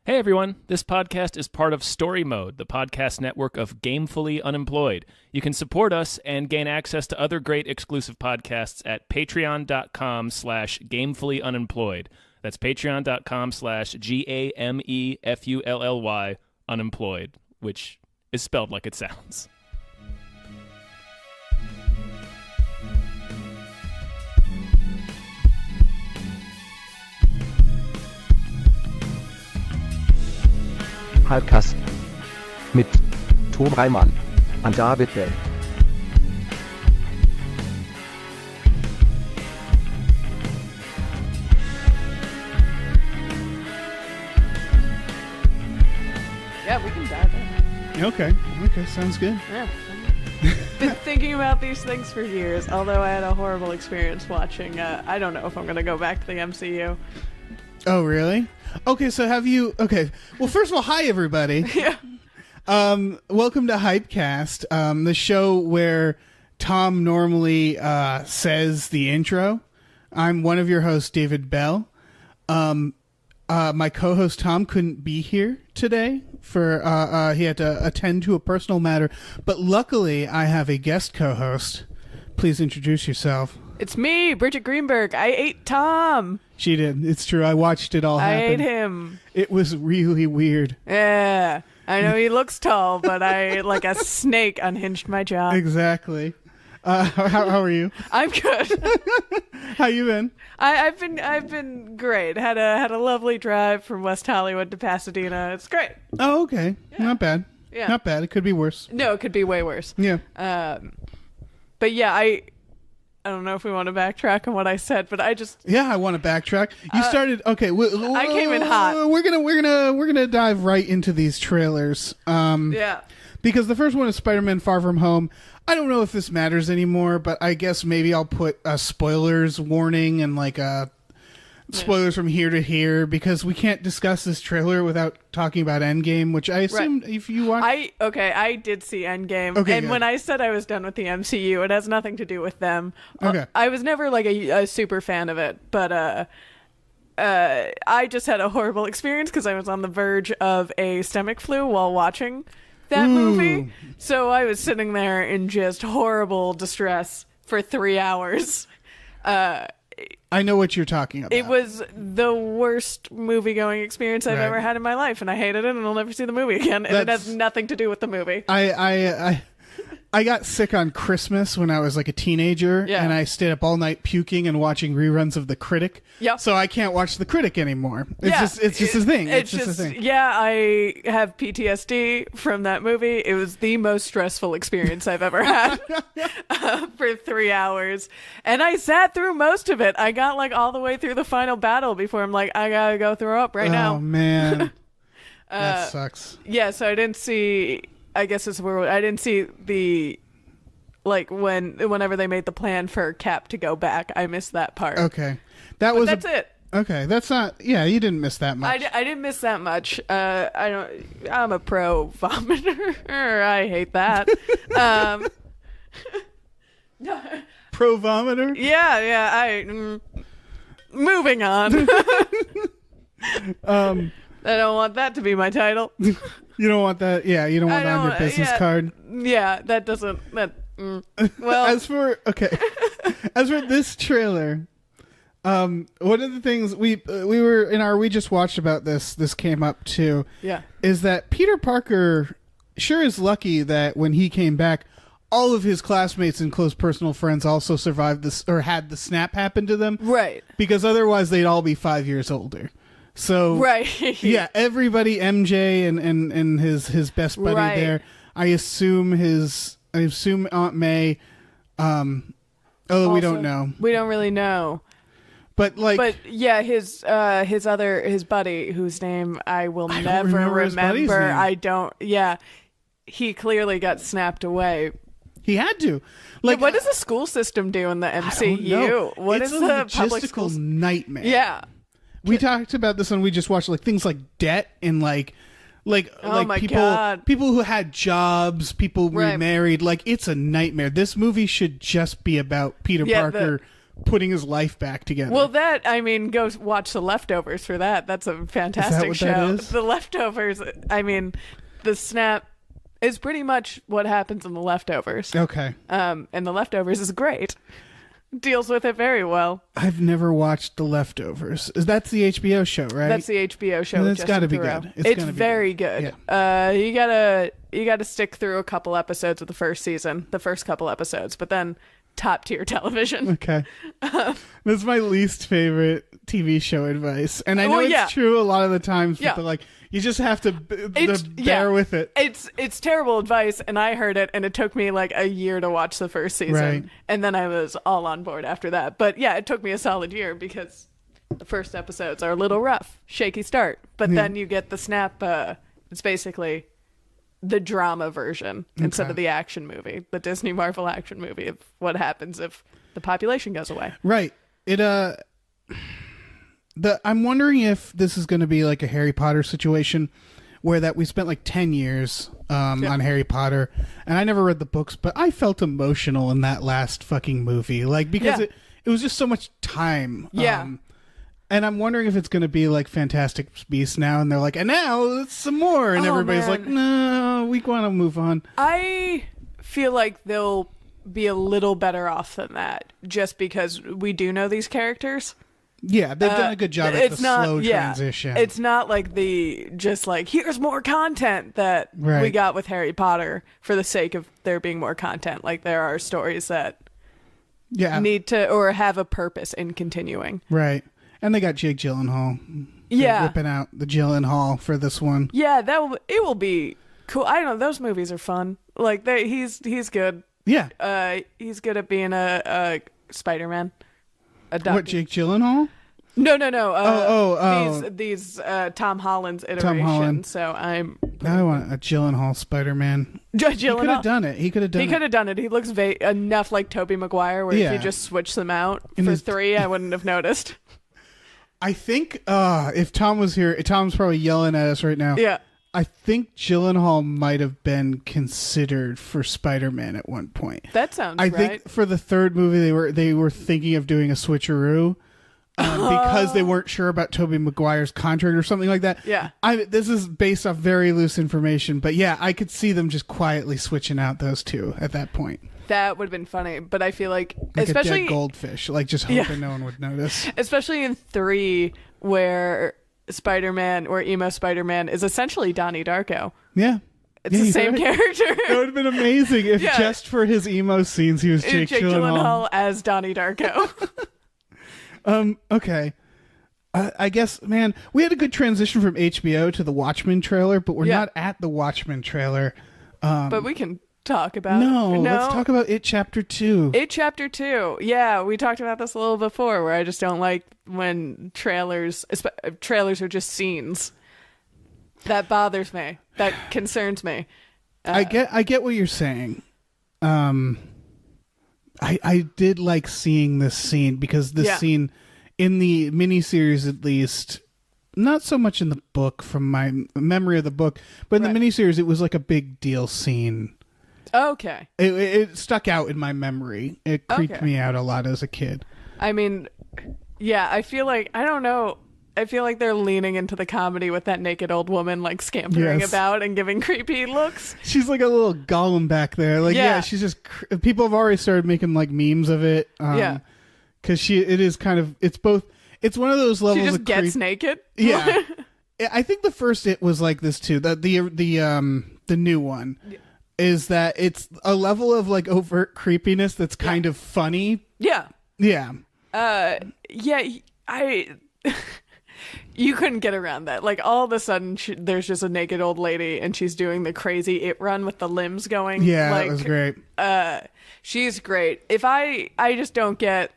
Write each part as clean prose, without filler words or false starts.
Hey everyone, this podcast is part of Story Mode, the podcast network of Gamefully Unemployed. You can support us and gain access to other great exclusive podcasts at patreon.com/gamefullyunemployed. That's patreon.com/GAMEFULLY unemployed, which is spelled like it sounds. Hypecast mit Tom Reimann und David Bell. Yeah, we can dive in. Okay, sounds good. Yeah. Been thinking about these things for years, although I had a horrible experience watching, I don't know if I'm going to go back to the MCU. Oh, really? Okay, so have you... Okay, well, first of all, hi, everybody. Yeah. Welcome to Hypecast, the show where Tom normally says the intro. I'm one of your hosts, David Bell. My co-host, Tom, couldn't be here today. He had to attend to a personal matter. But luckily, I have a guest co-host. Please introduce yourself. It's me, Bridgett Greenberg. I ate Tom. She did. It's true. I watched it all happen. I ate him. It was really weird. Yeah. I know he looks tall, but I, like a snake, unhinged my jaw. Exactly. How are you? I'm good. How you been? I've been great. Had a lovely drive from West Hollywood to Pasadena. It's great. Oh, okay. Yeah. Not bad. Yeah. Not bad. It could be worse. No, it could be way worse. Yeah. But yeah, I don't know if we want to backtrack on what I said, but I just... Yeah, I want to backtrack. You started... Okay. I came in hot. We're gonna dive right into these trailers. Yeah. Because the first one is Spider-Man Far From Home. I don't know if this matters anymore, but I guess maybe I'll put a spoilers warning and like spoilers from here to here, because we can't discuss this trailer without talking about Endgame, which I assume if you watch... I did see Endgame, okay, and good. when I said I was done with the MCU, it has nothing to do with them. Okay. I was never like a super fan of it, but I just had a horrible experience because I was on the verge of a stomach flu while watching that movie. So I was sitting there in just horrible distress for 3 hours. I know what you're talking about. It was the worst movie-going experience I've ever had in my life, and I hated it, and I'll never see the movie again. And it has nothing to do with the movie. I got sick on Christmas when I was like a teenager, and I stayed up all night puking and watching reruns of The Critic. Yep. So I can't watch The Critic anymore. It's just a thing. It's just a thing. Yeah, I have PTSD from that movie. It was the most stressful experience I've ever had for 3 hours. And I sat through most of it. I got like all the way through the final battle before I'm like, I gotta go throw up right now. Oh, man. That sucks. Yeah, so I didn't see... I guess it's where I didn't see the, like, whenever they made the plan for Cap to go back. I missed that part. Okay. That's it. Okay, that's not... Yeah, you didn't miss that much. I didn't miss that much. I'm a pro vomiter. I hate that. Pro vomiter? Yeah. Moving on. I don't want that to be my title. You don't want that? Yeah, you don't want that on your business card? Yeah, that doesn't... well... As for this trailer, one of the things we were in our... We just watched about this came up too. Yeah. Is that Peter Parker sure is lucky that when he came back, all of his classmates and close personal friends also survived this, or had the snap happen to them. Right. Because otherwise they'd all be 5 years older. So right. Yeah, everybody, MJ and his best buddy there. I assume Aunt May. Although also, we don't know. We don't really know. But yeah, his buddy, whose name I will never remember. I don't. Yeah, he clearly got snapped away. He had to. Like, what does the school system do in the MCU? What is the public school nightmare? Yeah. We talked about this when we just watched like things like debt and like people who had jobs, people remarried. Like, it's a nightmare. This movie should just be about Peter Parker putting his life back together. Well, go watch The Leftovers for that. That's a fantastic show. That is? The Leftovers, the snap is pretty much what happens in The Leftovers. Okay. And The Leftovers is great. Deals with it very well. I've never watched The Leftovers. That's the HBO show, right? That's the HBO show. It's got to be Thoreau. good. It's very good. Yeah. You gotta stick through a couple episodes of the first season, the first couple episodes, but then top tier television. Okay. That's my least favorite TV show advice. And I know it's true a lot of the times, but like, you just have to bear with it. It's terrible advice, and I heard it, and it took me like a year to watch the first season. Right. And then I was all on board after that. But yeah, it took me a solid year because the first episodes are a little rough, shaky start. But then you get the snap. It's basically the drama version instead of the action movie, the Disney Marvel action movie of what happens if the population goes away. Right. I'm wondering if this is going to be like a Harry Potter situation where that we spent like 10 years on Harry Potter, and I never read the books, but I felt emotional in that last fucking movie, like, because it was just so much time. And I'm wondering if it's going to be like Fantastic Beasts now, and they're like, and now it's some more, and everybody's like, no, we want to move on. I feel like they'll be a little better off than that, just because we do know these characters. Yeah, they've done a good job at the slow transition. It's not like here's more content that we got with Harry Potter for the sake of there being more content. Like, there are stories that need to or have a purpose in continuing. Right. And they got Jake Gyllenhaal. They're whipping out the Gyllenhaal for this one. Yeah, it will be cool. I don't know. Those movies are fun. Like, he's good. Yeah. He's good at being a Spider-Man. What, Jake Gyllenhaal? No. These Tom Holland's iteration. Tom Holland. So I want a Gyllenhaal Spider-Man. Gyllenhaal. He could have done it. He could have done it. He looks enough like Tobey Maguire where if you just switch them out for 3, I wouldn't have noticed. I think if Tom was here, Tom's probably yelling at us right now. Yeah. I think Gyllenhaal might have been considered for Spider-Man at one point. That sounds right. I think for the third movie they were thinking of doing a switcheroo because they weren't sure about Tobey Maguire's contract or something like that. Yeah. This is based off very loose information, but yeah, I could see them just quietly switching out those two at that point. That would have been funny, but I feel like especially a dead goldfish, like just hoping no one would notice. Especially in 3 where Spider-Man or emo Spider-Man is essentially Donnie Darko. Yeah. It's the same character. That would have been amazing if just for his emo scenes he was Jake Gyllenhaal as Donnie Darko. Okay. I guess, man, we had a good transition from HBO to the Watchmen trailer, but we're not at the Watchmen trailer. But we can talk about let's talk about It Chapter 2. It Chapter 2. Yeah, we talked about this a little before, where I just don't like when trailers are just scenes. That bothers me. That concerns me. I get what you're saying. I did like seeing this scene because this scene in the miniseries, at least, not so much in the book from my memory of the book, but in the miniseries, it was like a big deal scene. Okay. It stuck out in my memory. It creeped me out a lot as a kid. I mean, yeah, I feel like, I don't know. I feel like they're leaning into the comedy with that naked old woman like scampering about and giving creepy looks. She's like a little golem back there. Like, she's just people have already started making like memes of it. Because it is kind of, it's both. It's one of those levels. She just gets naked. Yeah, I think the first It was like this too. The new one is that it's a level of like overt creepiness that's kind of funny. Yeah. You couldn't get around that. Like, all of a sudden, there's just a naked old lady, and she's doing the crazy It run with the limbs going. Yeah, like, that was great. She's great. If I just don't get...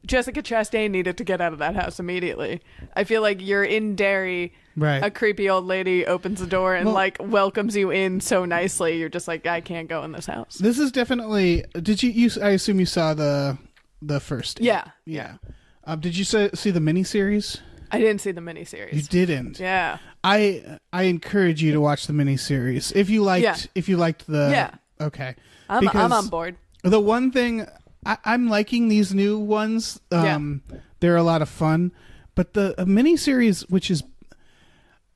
Jessica Chastain needed to get out of that house immediately. I feel like you're in Derry, a creepy old lady opens the door and welcomes you in so nicely. You're just like, I can't go in this house. This is definitely... Did you I assume you saw the first? Yeah. Did you see the miniseries? I didn't see the miniseries. You didn't? Yeah. I encourage you to watch the miniseries. If you liked the... Yeah. Okay. I'm on board. The one thing I'm liking these new ones. Yeah. They're a lot of fun, but the miniseries, which is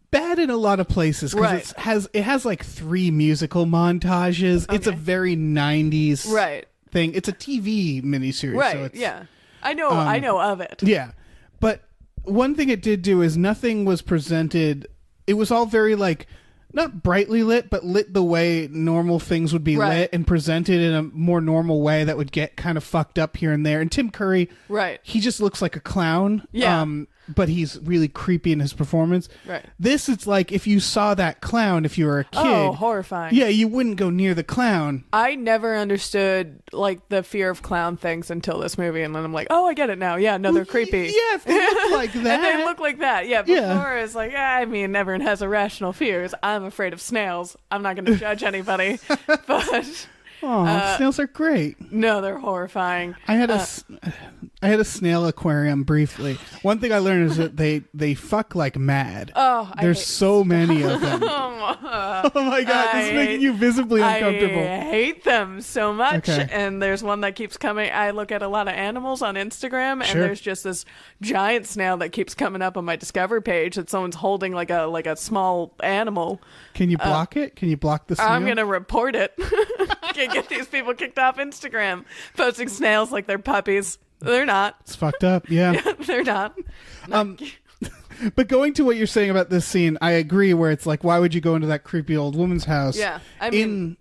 bad in a lot of places, because it has like 3 musical montages. Okay. It's a very 90s thing. It's a TV miniseries, right? So it's, I know of it. Yeah, but one thing it did do is nothing was presented. It was all very like not brightly lit, but lit the way normal things would be lit and presented in a more normal way that would get kind of fucked up here and there. And Tim Curry, he just looks like a clown. Yeah. But he's really creepy in his performance. Right. This, it's like if you saw that clown, if you were a kid. Oh, horrifying. Yeah, you wouldn't go near the clown. I never understood like the fear of clown things until this movie, and then I'm like, oh, I get it now. Yeah, no, they're creepy. Yeah, if they look like that. And they look like that. Yeah, before it's like, I mean, everyone has irrational fears. I'm afraid of snails. I'm not going to judge anybody. But... Oh, snails are great. No, they're horrifying. I had a snail aquarium briefly. One thing I learned is that they fuck like mad. Oh, there's so many of them. Oh my god, this is making you visibly uncomfortable. I hate them so much. Okay. And there's one that keeps coming. I look at a lot of animals on Instagram, and there's just this giant snail that keeps coming up on my Discover page that someone's holding like a small animal. Can you block it? Can you block the snail? I'm gonna report it. Can't get these people kicked off Instagram posting snails like they're puppies. They're not. It's fucked up. Yeah, they're not. But going to what you're saying about this scene, I agree. Where it's like, why would you go into that creepy old woman's house? Yeah, I mean,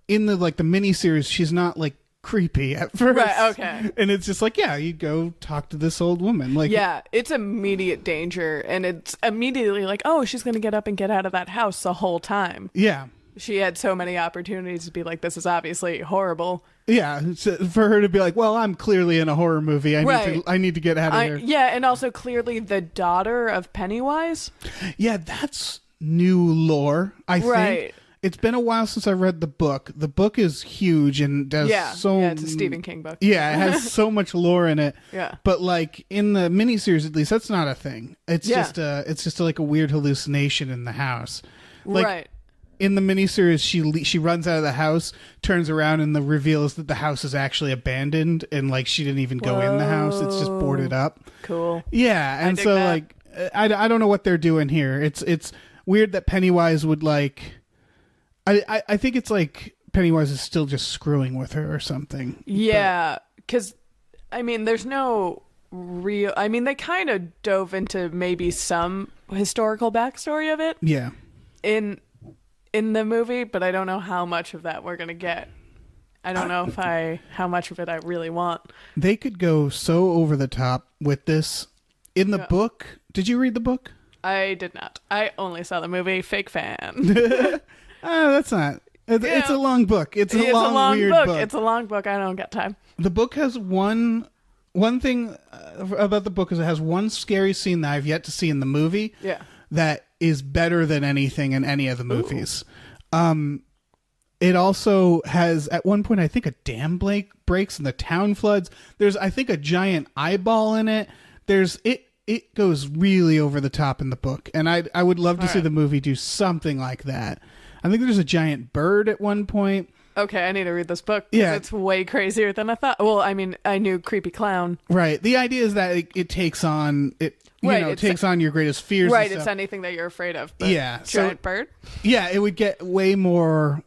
in the like the miniseries, she's not like creepy at first. Right. Okay. And it's just like, yeah, you go talk to this old woman. Like, yeah, it's immediate danger, and it's immediately like, oh, she's gonna get up and get out of that house the whole time. Yeah. She had so many opportunities to be like, this is obviously horrible. Yeah, for her to be like, well, I'm clearly in a horror movie. I need to get out of here. Yeah, and also clearly the daughter of Pennywise. Yeah, that's new lore, I think. It's been a while since I read the book. The book is huge and does it's a Stephen King book. Yeah, it has so much lore in it. Yeah. But like in the miniseries, at least, that's not a thing. It's just like a weird hallucination in the house. Like, in the miniseries, she runs out of the house, turns around, and the reveal is that the house is actually abandoned, and like she didn't even go in the house; it's just boarded up. Cool. Yeah, and so that. Like I don't know what they're doing here. It's weird that Pennywise would like. I think it's like Pennywise is still just screwing with her or something. Yeah, because I mean, there's no real. I mean, they kind of dove into maybe some historical backstory of it. Yeah. In the movie, but I don't know how much of that we're gonna get. I don't know how much of it I really want. They could go so over the top with this. In the book, did you read the book? I did not. I only saw the movie. Fake fan. That's not. It's a long book. It's a long weird book. It's a long book. I don't got time. The book has one thing about the book is it has one scary scene that I've yet to see in the movie. Yeah. That is better than anything in any of the movies. It also has, at one point, I think a dam breaks and the town floods. There's, I think, a giant eyeball in it. It goes really over the top in the book. And I would love to see the movie do something like that. I think there's a giant bird at one point. Okay, I need to read this book. Yeah. It's way crazier than I thought. Well, I mean, I knew creepy clown. Right. The idea is that it takes on... takes on your greatest fears. Right, it's anything that you're afraid of. But giant bird? Yeah, it would get way more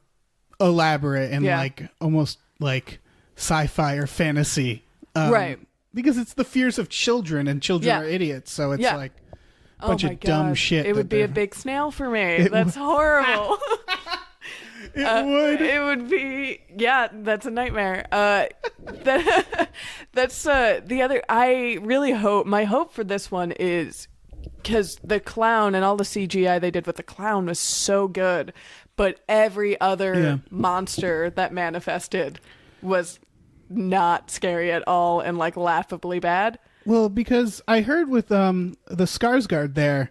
elaborate and like almost like sci-fi or fantasy. Right. Because it's the fears of children, and children are idiots, so it's like a bunch of dumb shit. It would be a big snail for me. That's horrible. It would be, that's a nightmare. That's the other, I really hope, my hope for this one is, because the clown and all the CGI they did with the clown was so good, but every other monster that manifested was not scary at all and like laughably bad. Well, because I heard with the Skarsgård there,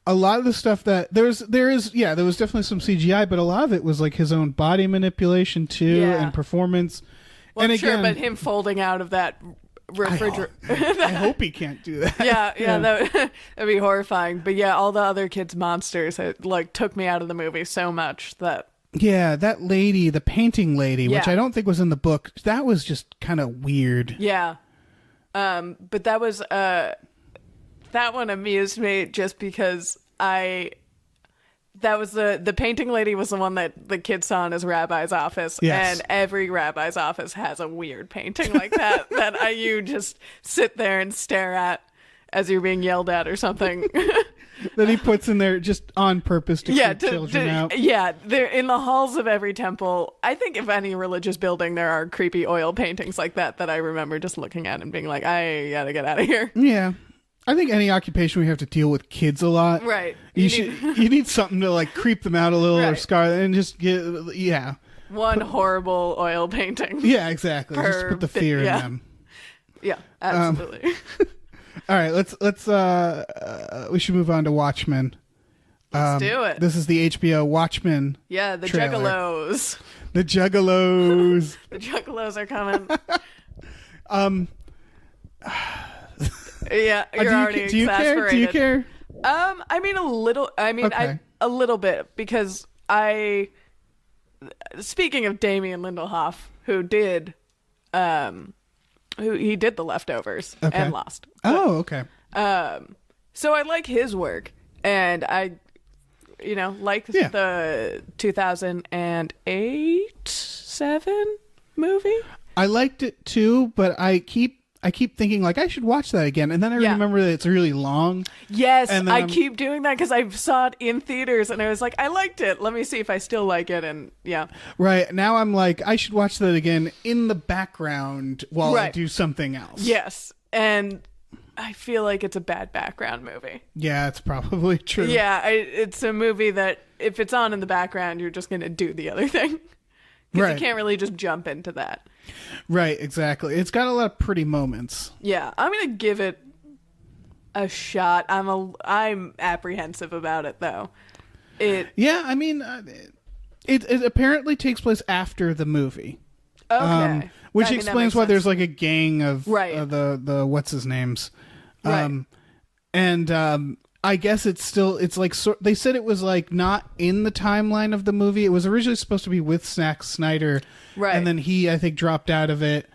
a lot of the stuff that there was definitely some CGI, but a lot of it was like his own body manipulation too and performance. Well, and again, but him folding out of that refrigerator. I hope he can't do that. Yeah, that'd be horrifying. But yeah, all the other kids' monsters, it like took me out of the movie so much that Yeah, that lady, the painting lady, which Yeah. I don't think was in the book, that was just kind of weird. Yeah. But that was that one amused me just because that was the painting lady was the one that the kid saw in his rabbi's office. Yes. And every rabbi's office has a weird painting like that that you just sit there and stare at as you're being yelled at or something. That he puts in there just on purpose to keep children out. Yeah, they're in the halls of every temple. I think if any religious building, there are creepy oil paintings like that I remember just looking at and being like, I gotta get out of here. Yeah. I think any occupation we have to deal with kids a lot. Right. You need something to like creep them out a little or Right. scar them and just get, yeah. One horrible oil painting. Yeah, exactly. Just put the fear in them. Yeah, absolutely. All right, let's we should move on to Watchmen. Let's do it. This is the HBO Watchmen. Yeah, the trailer. juggalos. The Juggalos. The juggalos are coming. Yeah, you're already do you care? exasperated. Do you care? I mean, a little. I mean, Okay. a little bit because speaking of Damien Lindelof, who did The Leftovers Okay. and Lost. Oh, okay. So I like his work, and I, like Yeah. the 2008-7 movie. I liked it too, but I keep thinking like I should watch that again, and then I Yeah. remember that it's really long. Yes, And then I I'm- keep doing that because I saw it in theaters, and I was like, I liked it. Let me see if I still like it, and yeah. Right now, I'm like I should watch that again in the background while I Right. do something else. Yes, and I feel like it's a bad background movie. Yeah, it's probably true. Yeah, it's a movie that if it's on in the background, you're just going to do the other thing. Because Right. you can't really just jump into that. Right, exactly. It's got a lot of pretty moments. Yeah, I'm going to give it a shot. I'm apprehensive about it, though. Yeah, I mean, it apparently takes place after the movie. Okay. Which I mean, that explains makes why sense. there's like a gang of Right. the what's his names. Right. I guess it's like they said it was like not in the timeline of the movie. It was originally supposed to be with Zack Snyder, Right. and then he I think dropped out of it,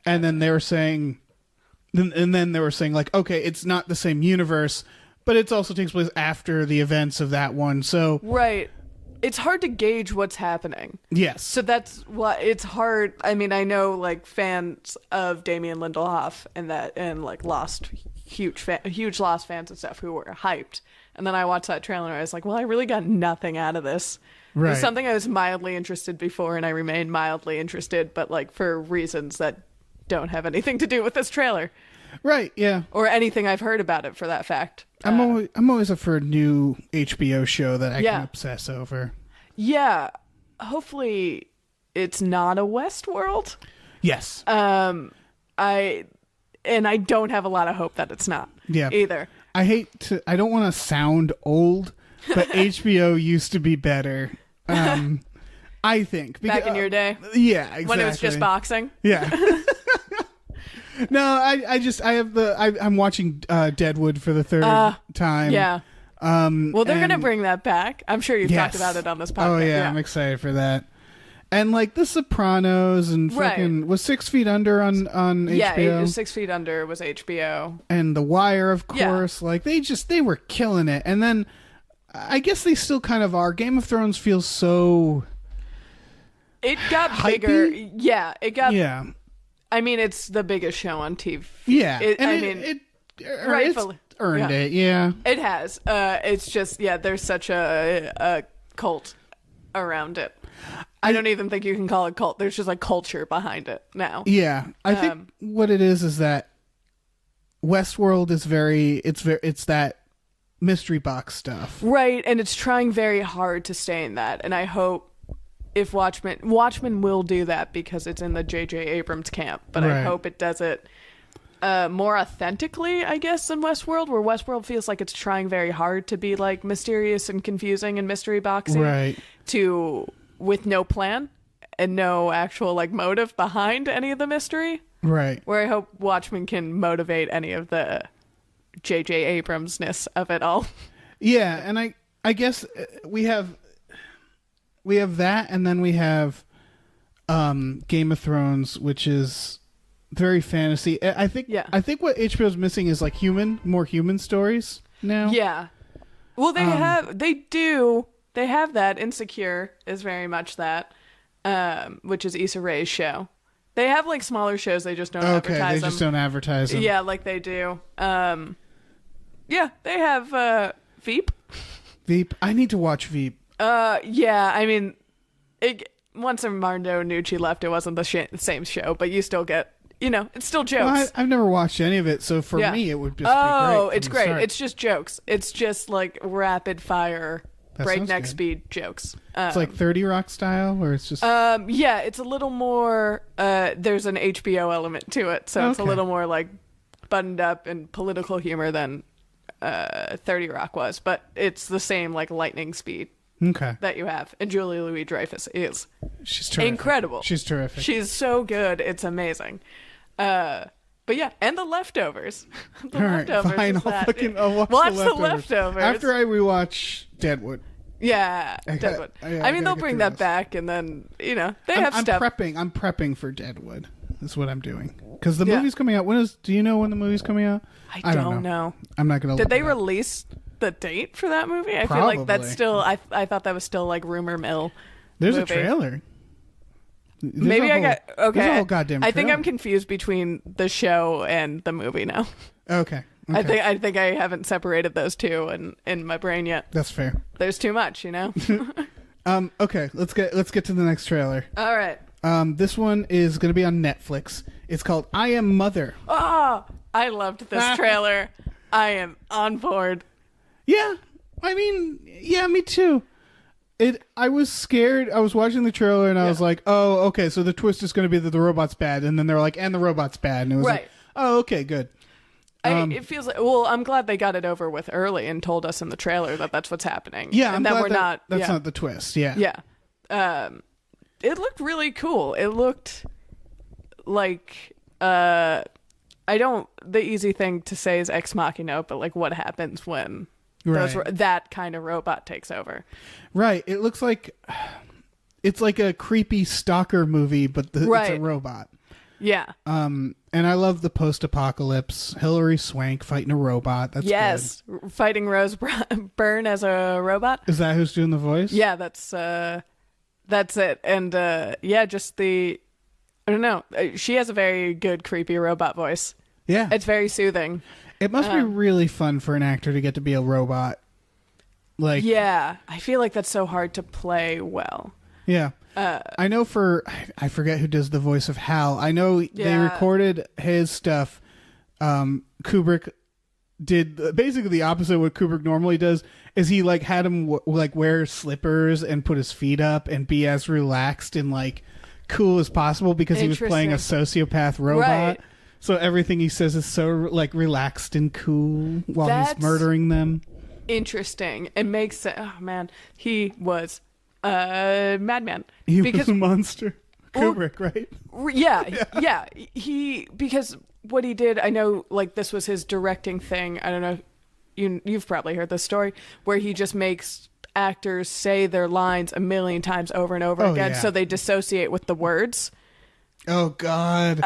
and then they were saying, like, okay, it's not the same universe, but it also takes place after the events of that one. So Right. It's hard to gauge what's happening. yes, So that's why it's hard. I mean, I know like fans of Damien Lindelof and like Lost, huge Lost fans and stuff who were hyped. And then I watched that trailer and I was like, well, I really got nothing out of this. It Right. was something I was mildly interested before, and I remain mildly interested, but like for reasons that don't have anything to do with this trailer right, yeah. or anything I've heard about it for that fact. I'm always up for a new HBO show that I Yeah. can obsess over. Yeah. Hopefully it's not a Westworld. Yes. I don't have a lot of hope that it's not. Yeah. Either. I don't want to sound old, but HBO used to be better. I think Back in your day, yeah, exactly. when it was just boxing. Yeah. No, I'm watching Deadwood for the third time. Yeah. Well, they're and- gonna bring that back. I'm sure you've talked Yes. about it on this podcast. Oh yeah, I'm excited for that. And like The Sopranos and Right. fucking was 6 Feet Under on Yeah, HBO. 6 Feet Under was HBO. And The Wire, of Yeah. course. Like they were killing it. And then I guess they still kind of are. Game of Thrones feels so It got Hypey? bigger. Yeah, it got. yeah. I mean, it's the biggest show on TV. Yeah. It, and I it, mean, it rightfully. it's earned Yeah. it. Yeah. It has. It's just there's such a cult around it. I don't even think you can call it cult. There's just like culture behind it now. Yeah. I think what it is that Westworld is it's that mystery box stuff. Right, and it's trying very hard to stay in that. And I hope if Watchmen will do that because it's in the J.J. Abrams camp, but I Right. hope it does it more authentically, I guess, than Westworld, where Westworld feels like it's trying very hard to be like mysterious and confusing and mystery boxing, Right. with no plan and no actual like motive behind any of the mystery. Right. Where I hope Watchmen can motivate any of the J.J. Abramsness of it all. Yeah, and I guess we have We have that, and then we have Game of Thrones, which is very fantasy. I think what HBO's missing is like more human stories now. Yeah. Well, they have that. Insecure is very much that, which is Issa Rae's show. They have like smaller shows. They just don't advertise them. Just don't advertise them. Yeah, like they do. Yeah, they have Veep. Veep. I need to watch Veep. Yeah, I mean, once Armando Nucci left, it wasn't the same show, but you still get, it's still jokes. Well, I've never watched any of it, so for me, it would just be great. Oh, it's great. It's just jokes. It's just like rapid fire, breakneck speed jokes. It's like 30 Rock style, or it's just... Yeah, it's a little more... there's an HBO element to it, so it's a little more like buttoned up and political humor than 30 Rock was, but it's the same like lightning speed that you have. And Julia Louis-Dreyfus is incredible. She's terrific. She's so good. It's amazing. But yeah, and The Leftovers. Leftovers. Fine, I'll watch The Leftovers. After I rewatch Deadwood. Yeah, Deadwood. I mean, they'll bring that back, and then, they have stuff. I'm prepping for Deadwood. That's what I'm doing. Because the movie's coming out. Do you know when the movie's coming out? I don't know. I'm not going to Did they release the date for that movie? I feel like that's still, I thought that was still like rumor mill. There's a trailer. There's a whole goddamn trailer. I think I'm confused between the show and the movie now. Okay. I think I haven't separated those two in my brain yet. That's fair. There's too much, Okay, let's get to the next trailer. All right. This one is going to be on Netflix. It's called I Am Mother. Oh, I loved this trailer. I am on board. Yeah. I mean, yeah, me too. I was scared. I was watching the trailer and I was like, oh, okay, so the twist is going to be that the robot's bad. And then they're like, and the robot's bad. And it was like, oh, okay, good. It feels like, well, I'm glad they got it over with early and told us in the trailer that that's what's happening. Yeah, and that we're not. That's not the twist. Yeah. Yeah. It looked really cool. It looked like the easy thing to say is Ex Machina, but like what happens when that kind of robot takes over. Right. It looks like it's like a creepy stalker movie, but it's a robot. Yeah. And I love the post-apocalypse. Hilary Swank fighting a robot. That's good. Fighting Rose Byrne as a robot. Is that who's doing the voice? Yeah, that's it. And just I don't know. She has a very good creepy robot voice. Yeah, it's very soothing. It must be really fun for an actor to get to be a robot. Like, yeah, I feel like that's so hard to play well. Yeah. I know I forget who does the voice of Hal. I know they recorded his stuff. Kubrick did basically the opposite of what Kubrick normally does. Is he like had him wear slippers and put his feet up and be as relaxed and like cool as possible because he was playing a sociopath robot. Right. So everything he says is so like relaxed and cool while he's murdering them. Interesting. It makes sense. Oh man, he was madman. He was a monster. Kubrick, right? Yeah. Because what he did, I know, like this was his directing thing. I don't know. You've probably heard this story where he just makes actors say their lines a million times over and over again, so they dissociate with the words. Oh God!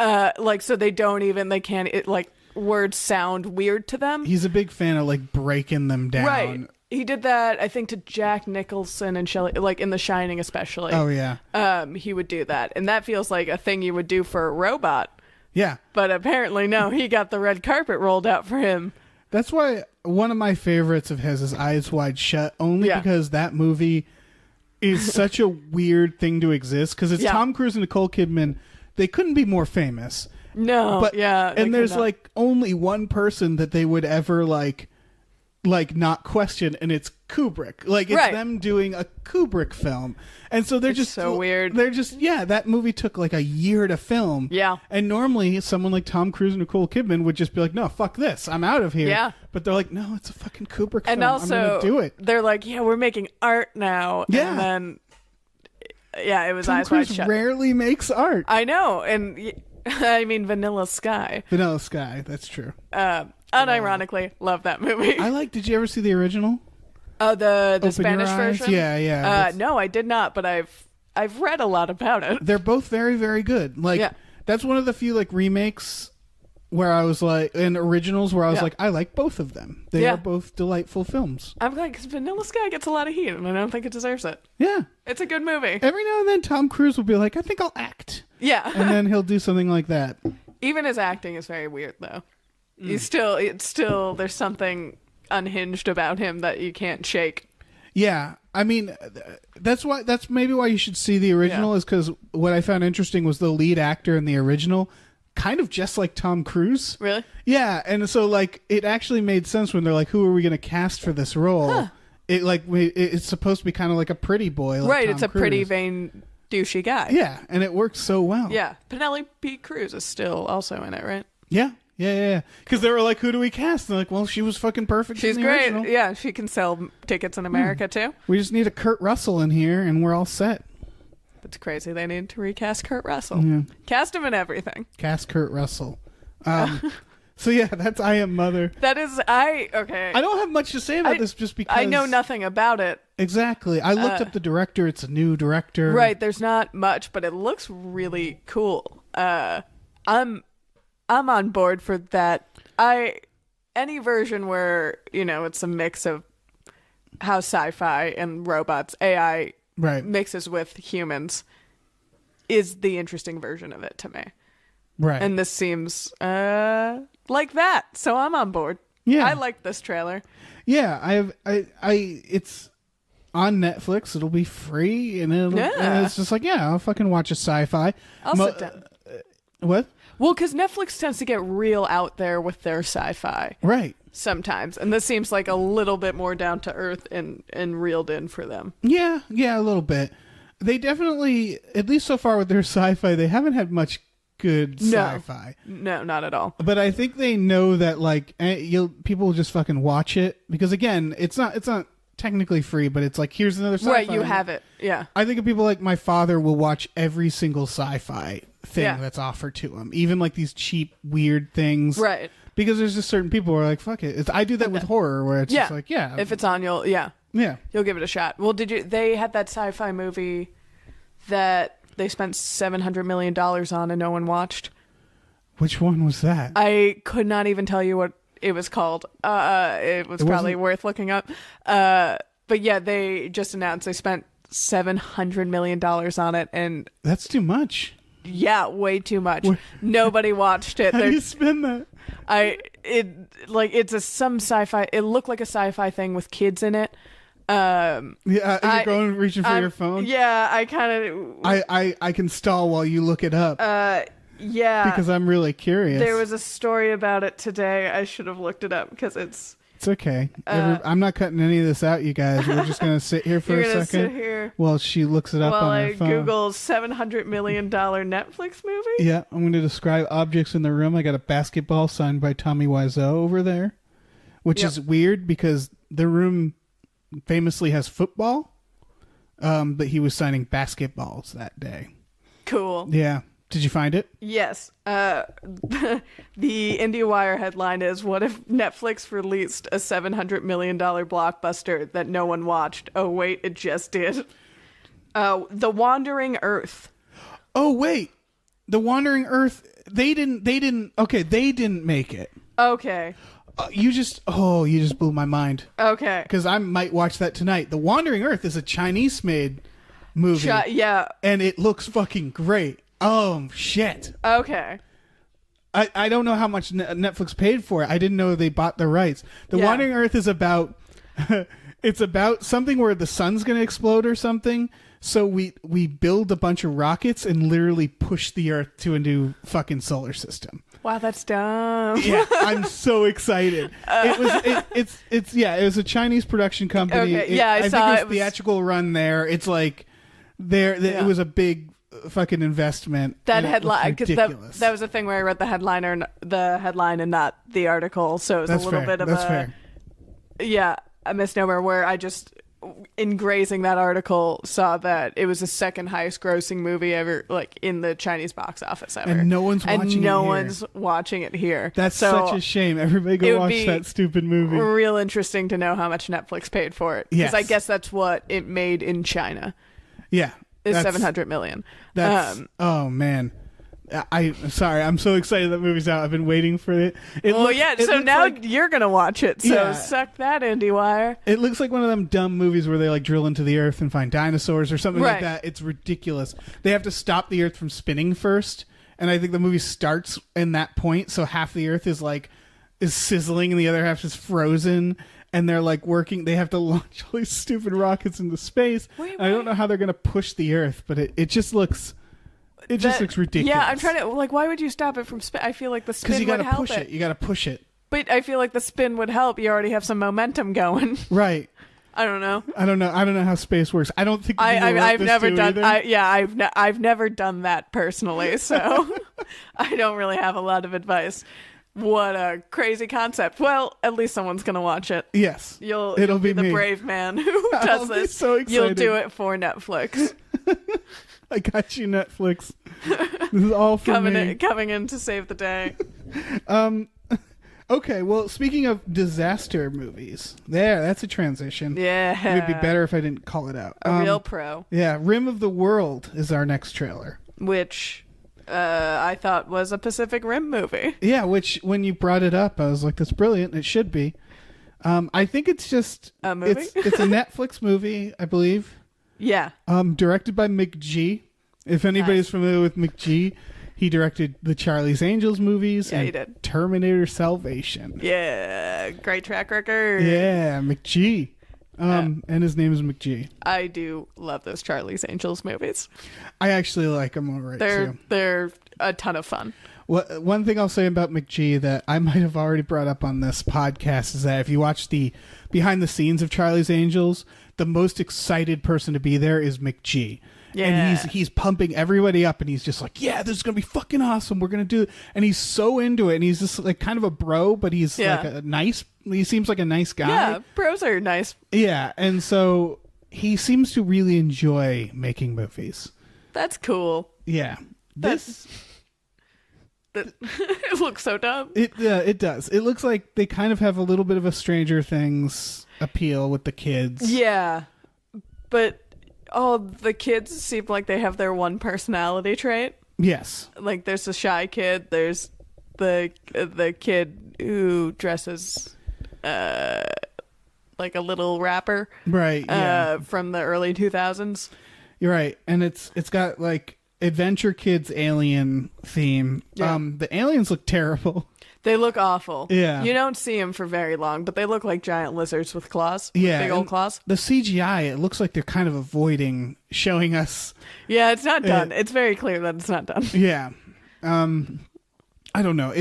So they can't. Words sound weird to them. He's a big fan of like breaking them down. Right. He did that, I think, to Jack Nicholson and Shelley, like in The Shining especially. Oh, yeah. He would do that. And that feels like a thing you would do for a robot. Yeah. But apparently, no, he got the red carpet rolled out for him. That's why one of my favorites of his is Eyes Wide Shut, only because that movie is such a weird thing to exist. Because it's Tom Cruise and Nicole Kidman. They couldn't be more famous. No. But, and there's like only one person that they would ever like not question, and it's Kubrick. Like it's them doing a Kubrick film, and so they're just so weird. They're just that movie took like a year to film. Yeah, and normally someone like Tom Cruise and Nicole Kidman would just be like, "No, fuck this, I'm out of here." Yeah, but they're like, "No, it's a fucking Kubrick and film. Also, I'm gonna do it." They're like, "Yeah, we're making art now." Yeah, and then it was Tom Eyes Cruise Wide Shut. Rarely makes art. I know, and I mean Vanilla Sky. Vanilla Sky, that's true. Unironically, love that movie. Did you ever see the original? Oh, the Open Spanish Your Eyes? version? Yeah. No, I did not, but I've read a lot about it. They're both very, very good. Like, that's one of the few, like, remakes where I was like, and originals where I was like, I like both of them. They are both delightful films. I'm glad, because Vanilla Sky gets a lot of heat, and I don't think it deserves it. Yeah. It's a good movie. Every now and then, Tom Cruise will be like, I think I'll act. Yeah. And then he'll do something like that. Even his acting is very weird, though. It's still, there's something unhinged about him that you can't shake. Yeah. I mean, that's maybe why you should see the original, is because what I found interesting was the lead actor in the original kind of just like Tom Cruise. Really? Yeah, and so like it actually made sense when they're like, who are we going to cast for this role? Huh. It's supposed to be kind of like a pretty boy, like right? Tom It's a Cruise. Pretty vain douchey guy. Yeah, and it works so well. Yeah, Penelope Cruz is still also in it, right? Yeah. Because they were like, who do we cast? And they're like, well, she was fucking perfect. She's in the great. original. Yeah, she can sell tickets in America too. We just need a Kurt Russell in here, and we're all set. That's crazy. They need to recast Kurt Russell. Yeah. Cast him in everything. Cast Kurt Russell. So yeah, that's I Am Mother. That is okay. I don't have much to say about this just because I know nothing about it. Exactly. I looked up the director. It's a new director. Right. There's not much, but it looks really cool. I'm on board for that. Any version where, it's a mix of how sci-fi and robots, AI mixes with humans is the interesting version of it to me. Right. And this seems like that. So I'm on board. Yeah. I like this trailer. Yeah, it's on Netflix. It'll be free and it's just like, I'll fucking watch a sci-fi. I'll sit down. What? Well, because Netflix tends to get real out there with their sci-fi. Right. Sometimes. And this seems like a little bit more down to earth and reeled in for them. Yeah, a little bit. They definitely, at least so far with their sci-fi, they haven't had much good sci-fi. No, not at all. But I think they know that like people will just fucking watch it because again, it's not technically free, but it's like here's another sci-fi. Right, you have it. Yeah. I think of people like my father will watch every single sci-fi thing that's offered to him, even like these cheap weird things. Right. Because there's just certain people who are like, fuck it. I do that with horror where it's just like, if it's on, you'll give it a shot. Well, they had that sci-fi movie that they spent $700 million on and no one watched. Which one was that? I could not even tell you what it was called. It was probably worth looking up. But yeah, they just announced they spent $700 million on it, and that's too much. Yeah, way too much. Nobody watched it. How do you spend that? It's some sci-fi. It looked like a sci-fi thing with kids in it. You're reaching for your phone. Yeah, I kind of. I can stall while you look it up. Yeah, because I'm really curious. There was a story about it today. I should have looked it up because it's okay. I'm not cutting any of this out, you guys. We're just gonna sit here for a second. Sit here while she looks it up on her phone. Google $700 million Netflix movie. Yeah, I'm going to describe objects in the room. I got a basketball signed by Tommy Wiseau over there, which is weird because the room famously has football, but he was signing basketballs that day. Cool. Yeah. Did you find it? Yes. The IndieWire headline is, what if Netflix released a $700 million blockbuster that no one watched? Oh, wait, it just did. The Wandering Earth. Oh, wait. The Wandering Earth, they didn't make it. Okay. You just blew my mind. Okay. Because I might watch that tonight. The Wandering Earth is a Chinese-made movie. Yeah. And it looks fucking great. Oh, shit. Okay. I don't know how much Netflix paid for it. I didn't know they bought the rights. The Wandering Earth is about... it's about something where the sun's going to explode or something. So we build a bunch of rockets and literally push the Earth to a new fucking solar system. Wow, that's dumb. Yeah, I'm so excited. It was a Chinese production company. Okay. Yeah, I saw think it was theatrical run there. It's like it was a big fucking investment. That headline, because that was a thing where I read the headline and not the article, so it was a little bit of fair. a misnomer where I just in grazing that article, saw that it was the second highest grossing movie ever, like in the Chinese box office ever. And no one's watching it here. And no one's watching it here. That's so such a shame. Everybody it go would watch be that stupid movie. real interesting to know how much Netflix paid for it. Yes. Because I guess that's what it made in China. Yeah. Is 700 million. That's oh man. I'm sorry. I'm so excited that movie's out. I've been waiting for it. So now you're gonna watch it. So Yeah. suck that, IndieWire. It looks like one of them dumb movies where they like drill into the earth and find dinosaurs or something like Right. that. It's ridiculous. They have to stop the earth from spinning first, and I think the movie starts in that point. So half the earth is sizzling and the other half is frozen. And they're like working. They have to launch all these stupid rockets into space. Wait, I don't know how they're gonna push the earth, but it just looks. It just looks ridiculous. Yeah, I'm trying to why would you stop it from spin? I feel like the spin Because you would gotta help push it. You gotta push it. But I feel like the spin would help. You already have some momentum going. Right. I don't know. I don't know how space works. I don't think I've never done. either. I've never done that personally, so I don't really have a lot of advice. What a crazy concept. Well, at least someone's gonna watch it. Yes. You'll It'll be be the me. brave man who I'll does be this. so You'll excited. do it for Netflix. I got you, Netflix. This is all for me. coming in to save the day. Okay, well, speaking of disaster movies, that's a transition. Yeah. It would be better if I didn't call it out. A real pro. Yeah, Rim of the World is our next trailer. Which I thought was a Pacific Rim movie. Yeah, which when you brought it up, I was like, that's brilliant. It should be. I think it's just A movie? It's a Netflix movie, I believe. Yeah. Directed by McG. If anybody's familiar with McG, he directed the Charlie's Angels movies Yeah, and he did. Terminator Salvation. Yeah. Great track record. Yeah, McG. And his name is McG. I do love those Charlie's Angels movies. I actually like him all right, too. They're a ton of fun. One thing I'll say about McG that I might have already brought up on this podcast is that if you watch the behind the scenes of Charlie's Angels, the most excited person to be there is McG. Yeah. And he's pumping everybody up, and he's just like, yeah, this is going to be fucking awesome. We're going to do it. And he's so into it, and he's just like kind of a bro, but he's like he seems like a nice guy. Yeah, bros are nice. Yeah, and so he seems to really enjoy making movies. That's cool. Yeah. It looks so dumb. It does. It looks like they kind of have a little bit of a Stranger Things appeal with the kids. Yeah. But all the kids seem like they have their one personality trait. Yes. Like there's a shy kid, there's the kid who dresses like a little rapper. Right. Yeah. From the early 2000s. You're right. And it's got like Adventure Kids alien theme. Yeah. The aliens look terrible. They look awful. Yeah. You don't see them for very long, but they look like giant lizards with claws. Yeah. Big old claws. The CGI, it looks like they're kind of avoiding showing us. Yeah, it's not done. It's very clear that it's not done. Yeah. I don't know.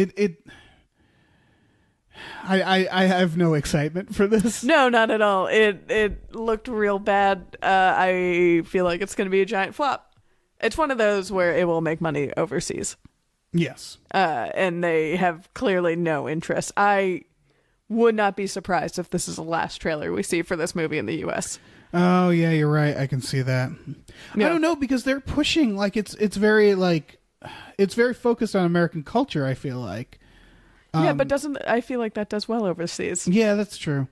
I have no excitement for this. No, not at all. It looked real bad. I feel like it's going to be a giant flop. It's one of those where it will make money overseas. Yes. And they have clearly no interest. I would not be surprised if this is the last trailer we see for this movie in the U.S. Oh, yeah, you're right. I can see that. Yeah. I don't know, because they're pushing, like, it's very focused on American culture, I feel like. Yeah, but I feel like that does well overseas. Yeah, that's true.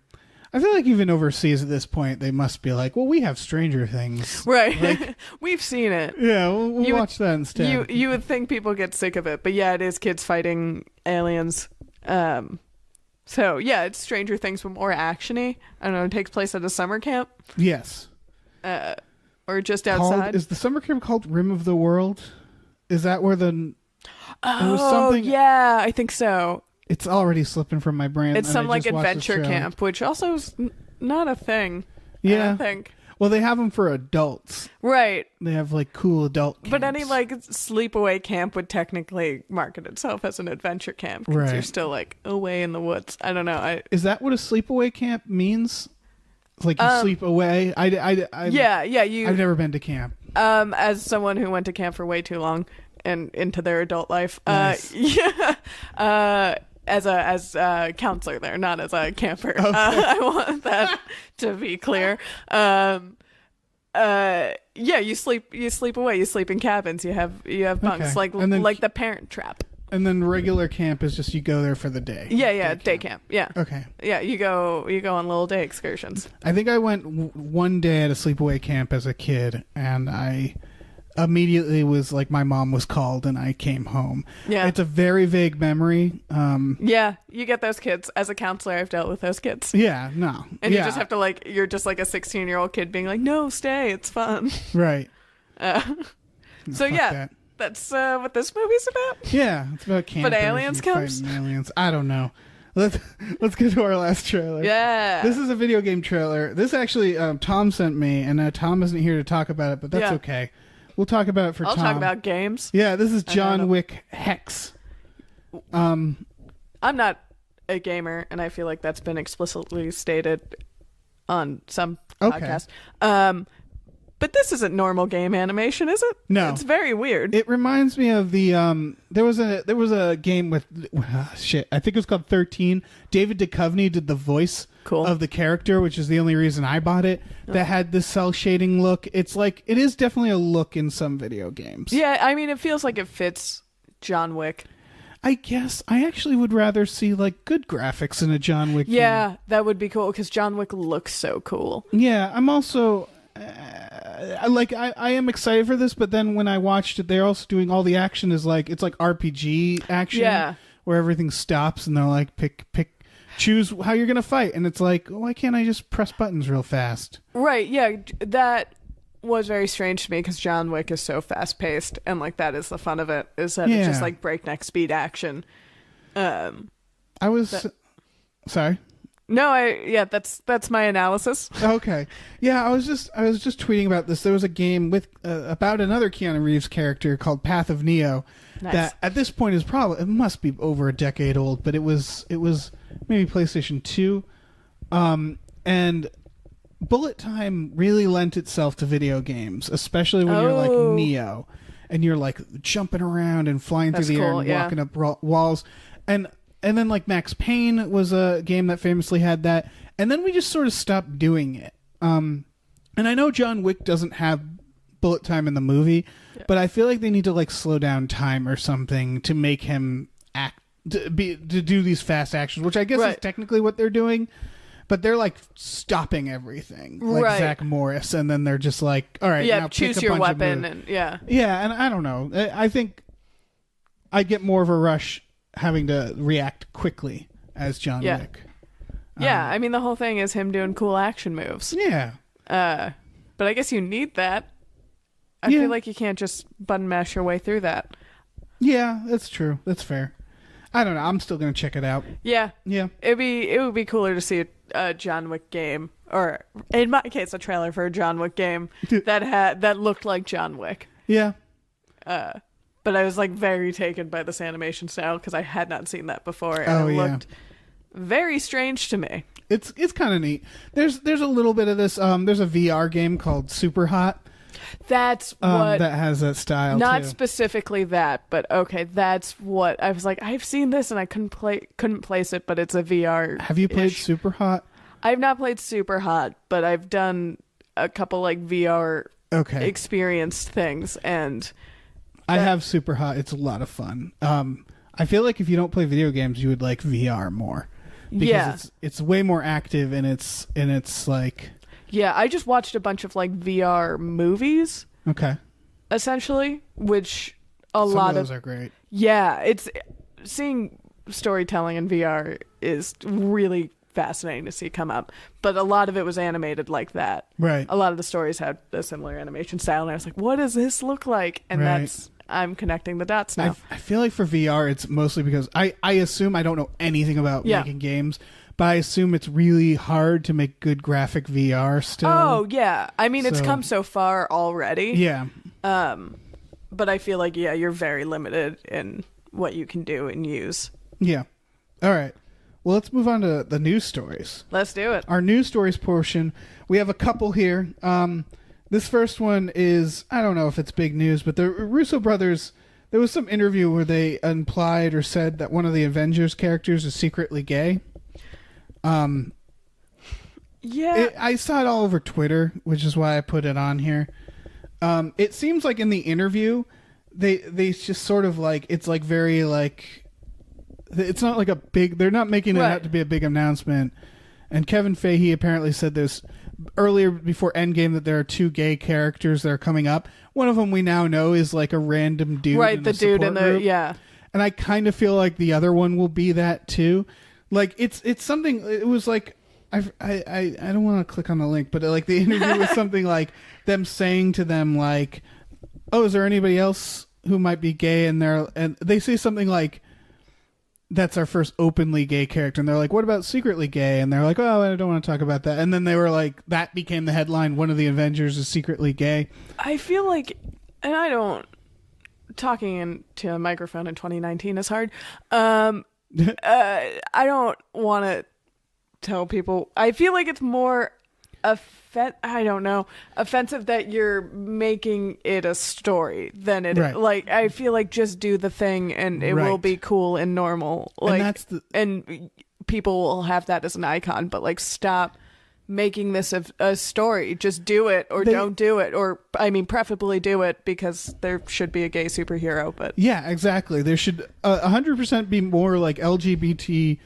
I feel like even overseas at this point, they must be like, well, we have Stranger Things. Right. Like, we've seen it. yeah, we'll watch that instead. You would think people get sick of it, but yeah, it is kids fighting aliens. So yeah, it's Stranger Things but more actiony. I don't know, it takes place at a summer camp. Yes. Or just outside. Is the summer camp called Rim of the World? Is that where the... Oh, yeah, I think so. It's already slipping from my brain. It's some like adventure camp, which also is not a thing. Yeah. I think. Well, they have them for adults. Right. They have like cool adult camps. But any like sleepaway camp would technically market itself as an adventure camp because Right. you're still like away in the woods. I don't know. Is that what a sleepaway camp means? It's like you sleep away? I've never been to camp. As someone who went to camp for way too long and into their adult life, Nice. as a counselor there, not as a camper. I want that to be clear. You sleep away. You sleep in cabins. You have bunks, Okay. like the Parent Trap. And then regular camp is just you go there for the day. Yeah, day camp. Yeah. Okay. Yeah, you go on little day excursions. I think I went one day at a sleepaway camp as a kid, and I immediately was like, my mom was called, and I came home. Yeah. It's a very vague memory. Yeah, you get those kids. As a counselor, I've dealt with those kids. Yeah, no. And you just have to you're just like a 16-year-old kid being like, no, stay, it's fun. Right. So yeah. That. That's what this movie's about. Yeah, it's about campers. But aliens and comes? fighting aliens. I don't know. Let's get to our last trailer. Yeah. This is a video game trailer. This actually Tom sent me, and Tom isn't here to talk about it, but that's okay. We'll talk about it for I'll Tom. talk about games. Yeah, this is John Wick Hex. I'm not a gamer, and I feel like that's been explicitly stated on some podcast. But this isn't normal game animation, is it? No. It's very weird. It reminds me of the there was a game with I think it was called 13. David Duchovny did the voice of the character, which is the only reason I bought it. That had this cell shading look. It's like it is definitely a look in some video games. Yeah, I mean it feels like it fits John Wick. I guess I actually would rather see like good graphics in a John Wick game. Yeah, that would be cool because John Wick looks so cool. Yeah, I'm also I am excited for this, but then when I watched it, they're also doing all the action is like it's like RPG action, where everything stops and they're like choose how you're gonna fight, and it's like why can't I just press buttons real fast? Right? Yeah, that was very strange to me because John Wick is so fast paced, and like that is the fun of it is that it's just like breakneck speed action. I was sorry. No, that's my analysis. Okay. Yeah, I was just tweeting about this. There was a game with about another Keanu Reeves character called Path of Neo that at this point is it must be over a decade old, but it was maybe PlayStation 2. And bullet time really lent itself to video games, especially when you're like Neo and you're like jumping around and flying through the air and walking up walls. And then, like, Max Payne was a game that famously had that. And then we just sort of stopped doing it. And I know John Wick doesn't have bullet time in the movie, but I feel like they need to, like, slow down time or something to make him to do these fast actions, which I guess is technically what they're doing. But they're, like, stopping everything, like Zach Morris. And then they're just like, all right, now choose pick a your bunch weapon. of And Yeah, and I don't know. I think I get more of a rush having to react quickly as John Wick. Yeah, I mean the whole thing is him doing cool action moves. Yeah. But I guess you need that. I feel like you can't just button mash your way through that. Yeah, that's true. That's fair. I don't know. I'm still gonna check it out. Yeah. Yeah. It would be cooler to see a John Wick game, or in my case, a trailer for a John Wick game that looked like John Wick. Yeah. But I was like very taken by this animation style because I had not seen that before, and it looked very strange to me. It's kind of neat. There's a little bit of this. There's a VR game called Super Hot. That's what that has that style. Not too. specifically that, but okay, that's what I was like. I've seen this and I couldn't place it, but it's a VR. Have you played Super Hot? I've not played Super Hot, but I've done a couple like VR experienced things, and I have Super Hot. It's a lot of fun. I feel like if you don't play video games, you would like VR more because it's way more active and it's like. Yeah, I just watched a bunch of like VR movies. Okay. Essentially, which Some of those are great. Yeah, it's seeing storytelling in VR is really fascinating to see come up. But a lot of it was animated like that. Right. A lot of the stories had a similar animation style, and I was like, "What does this look like?" And I'm connecting the dots now. I feel like for VR, it's mostly because I assume I don't know anything about making games. But I assume it's really hard to make good graphic VR still. Oh, yeah. I mean, it's come so far already. Yeah. But I feel like, you're very limited in what you can do and use. Yeah. All right. Well, let's move on to the news stories. Let's do it. Our news stories portion, we have a couple here. This first one is, I don't know if it's big news, but the Russo brothers, There was some interview where they implied or said that one of the Avengers characters is secretly gay. I saw it all over Twitter, which is why I put it on here. It seems like in the interview, they just sort of like, it's like very like, it's not like a big, they're not making it out to be a big announcement. And Kevin Feige apparently said this earlier before Endgame that there are 2 gay characters that are coming up. One of them we now know is like a random dude. Right, the dude in the group. yeah. And I kind of feel like the other one will be that too. Like it's something. It was like I don't want to click on the link, but like the interview was something like them saying to them like, "Oh, is there anybody else who might be gay?" And they say something like, "That's our first openly gay character," and they're like, "What about secretly gay?" And they're like, "Oh, I don't want to talk about that." And then they were like, that became the headline: one of the Avengers is secretly gay. I feel like, and I don't, talking into a microphone in 2019 is hard. I don't want to tell people. I feel like it's more offensive that you're making it a story than it is. Like, I feel like just do the thing and it will be cool and normal. Like, and people will have that as an icon, but like, stop making this a story. Just do it or don't do it. Or, I mean, preferably do it, because there should be a gay superhero. But yeah, exactly. There should 100% be more like LGBT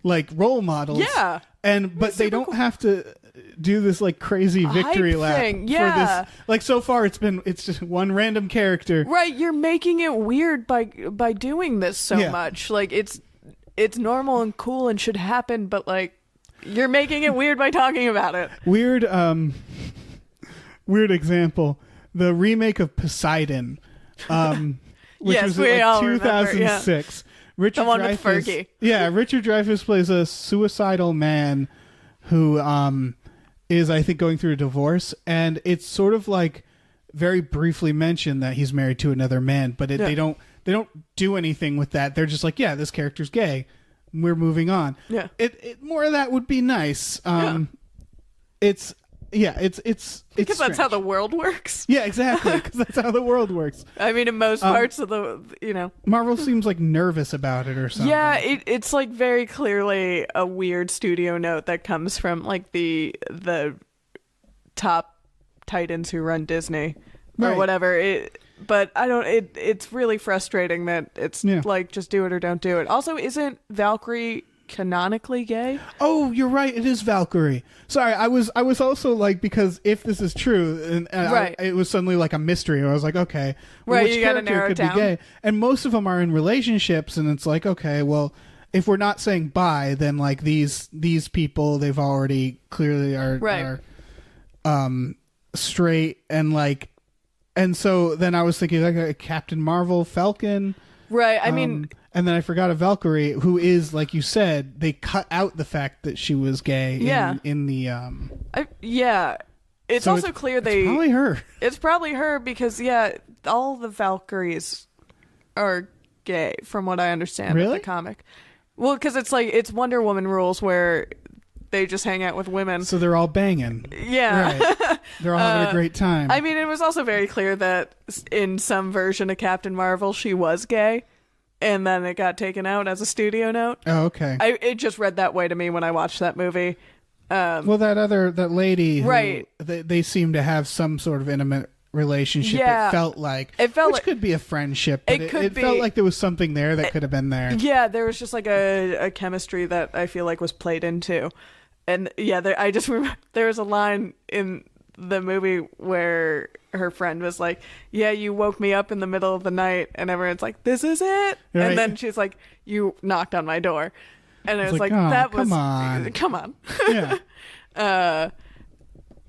like role models. Yeah. But they don't have to do this like crazy victory lap thing. for this. Like, so far it's just one random character. Right, you're making it weird by doing this so much. Like, it's normal and cool and should happen, but like, you're making it weird by talking about it. Weird example. The remake of Poseidon, which was in like 2006. Richard the one Dreyfuss, with Fergie. Yeah, Richard Dreyfuss plays a suicidal man who is, I think, going through a divorce, and it's sort of like very briefly mentioned that he's married to another man, but they don't do anything with that. They're just like, yeah, this character's gay. We're moving on. Yeah, it more of that would be nice. It's because that's strange. how the world works. Yeah, exactly. Because that's how the world works. I mean, in most parts of the, Marvel seems like nervous about it or something. Yeah, it's like very clearly a weird studio note that comes from like the top titans who run Disney or whatever. But I don't. It's really frustrating that it's like, just do it or don't do it. Also, isn't Valkyrie canonically gay? Oh, you're right. It is Valkyrie. Sorry, I was also like, because if this is true, and it was suddenly like a mystery. I was like, okay, well, which you gotta character narrow could it down. be gay? And most of them are in relationships, and it's like, okay, well, if we're not saying bi, then like these people, they've already clearly are straight, and like, and so then I was thinking like a Captain Marvel, Falcon. Right. I mean, and then I forgot a Valkyrie, who is, like you said, they cut out the fact that she was gay. In the It's also clear it's probably her. It's probably her because all the Valkyries are gay, from what I understand of the comic. Well, because it's Wonder Woman rules where they just hang out with women. So they're all banging. Yeah. Right. They're all having a great time. I mean, it was also very clear that in some version of Captain Marvel, she was gay, and then it got taken out as a studio note. Oh, okay. It just read that way to me when I watched that movie. Well, that lady, right? They seem to have some sort of intimate relationship. Yeah. It felt like, which could be a friendship. But it felt like there was something there that could have been there. Yeah, there was just like a chemistry that I feel like was played into. And I just remember there was a line in the movie where her friend was like, "Yeah, you woke me up in the middle of the night," and everyone's like, "This is it." Right. And then she's like, "You knocked on my door," and it was like, oh, "That was come on." Yeah.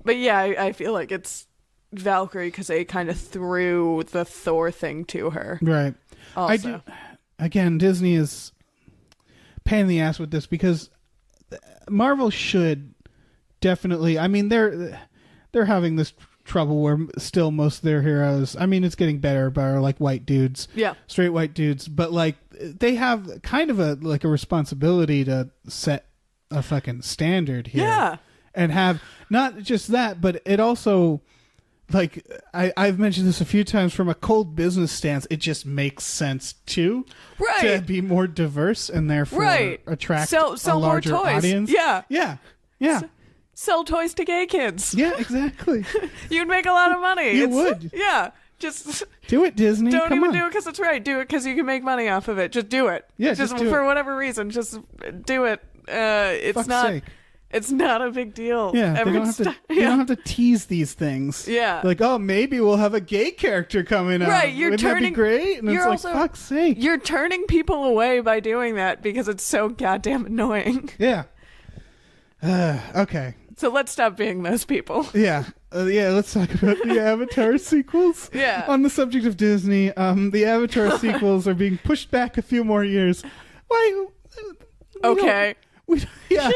But yeah, I feel like it's Valkyrie because they kind of threw the Thor thing to her. Right. Also. Again, Disney is pain in the ass with this, because Marvel should definitely. I mean, they're having this trouble where still most of their heroes. I mean, it's getting better, but are like white dudes, straight white dudes. But like, they have kind of a responsibility to set a fucking standard here, and have not just that, but it also like I've mentioned this a few times, from a cold business stance, it just makes sense too, to be more diverse and therefore attract sell a larger more toys. audience. Yeah. Sell toys to gay kids. Yeah, exactly. You'd make a lot of money. You would. Yeah. Just do it, Disney. don't Come even on. do it because it's right. Do it because you can make money off of it. Just do it. Yeah, just do for it. whatever reason. Just do it. Fuck's sake. It's not a big deal. Yeah, they don't have to tease these things. Yeah. Like, oh, maybe we'll have a gay character coming out. Right, Wouldn't that be great? And it's like, fuck's sake. You're turning people away by doing that because it's so goddamn annoying. Yeah. Okay. So let's stop being those people. Yeah. Let's talk about the Avatar sequels. Yeah. On the subject of Disney, the Avatar sequels are being pushed back a few more years. Why? Okay. Yeah.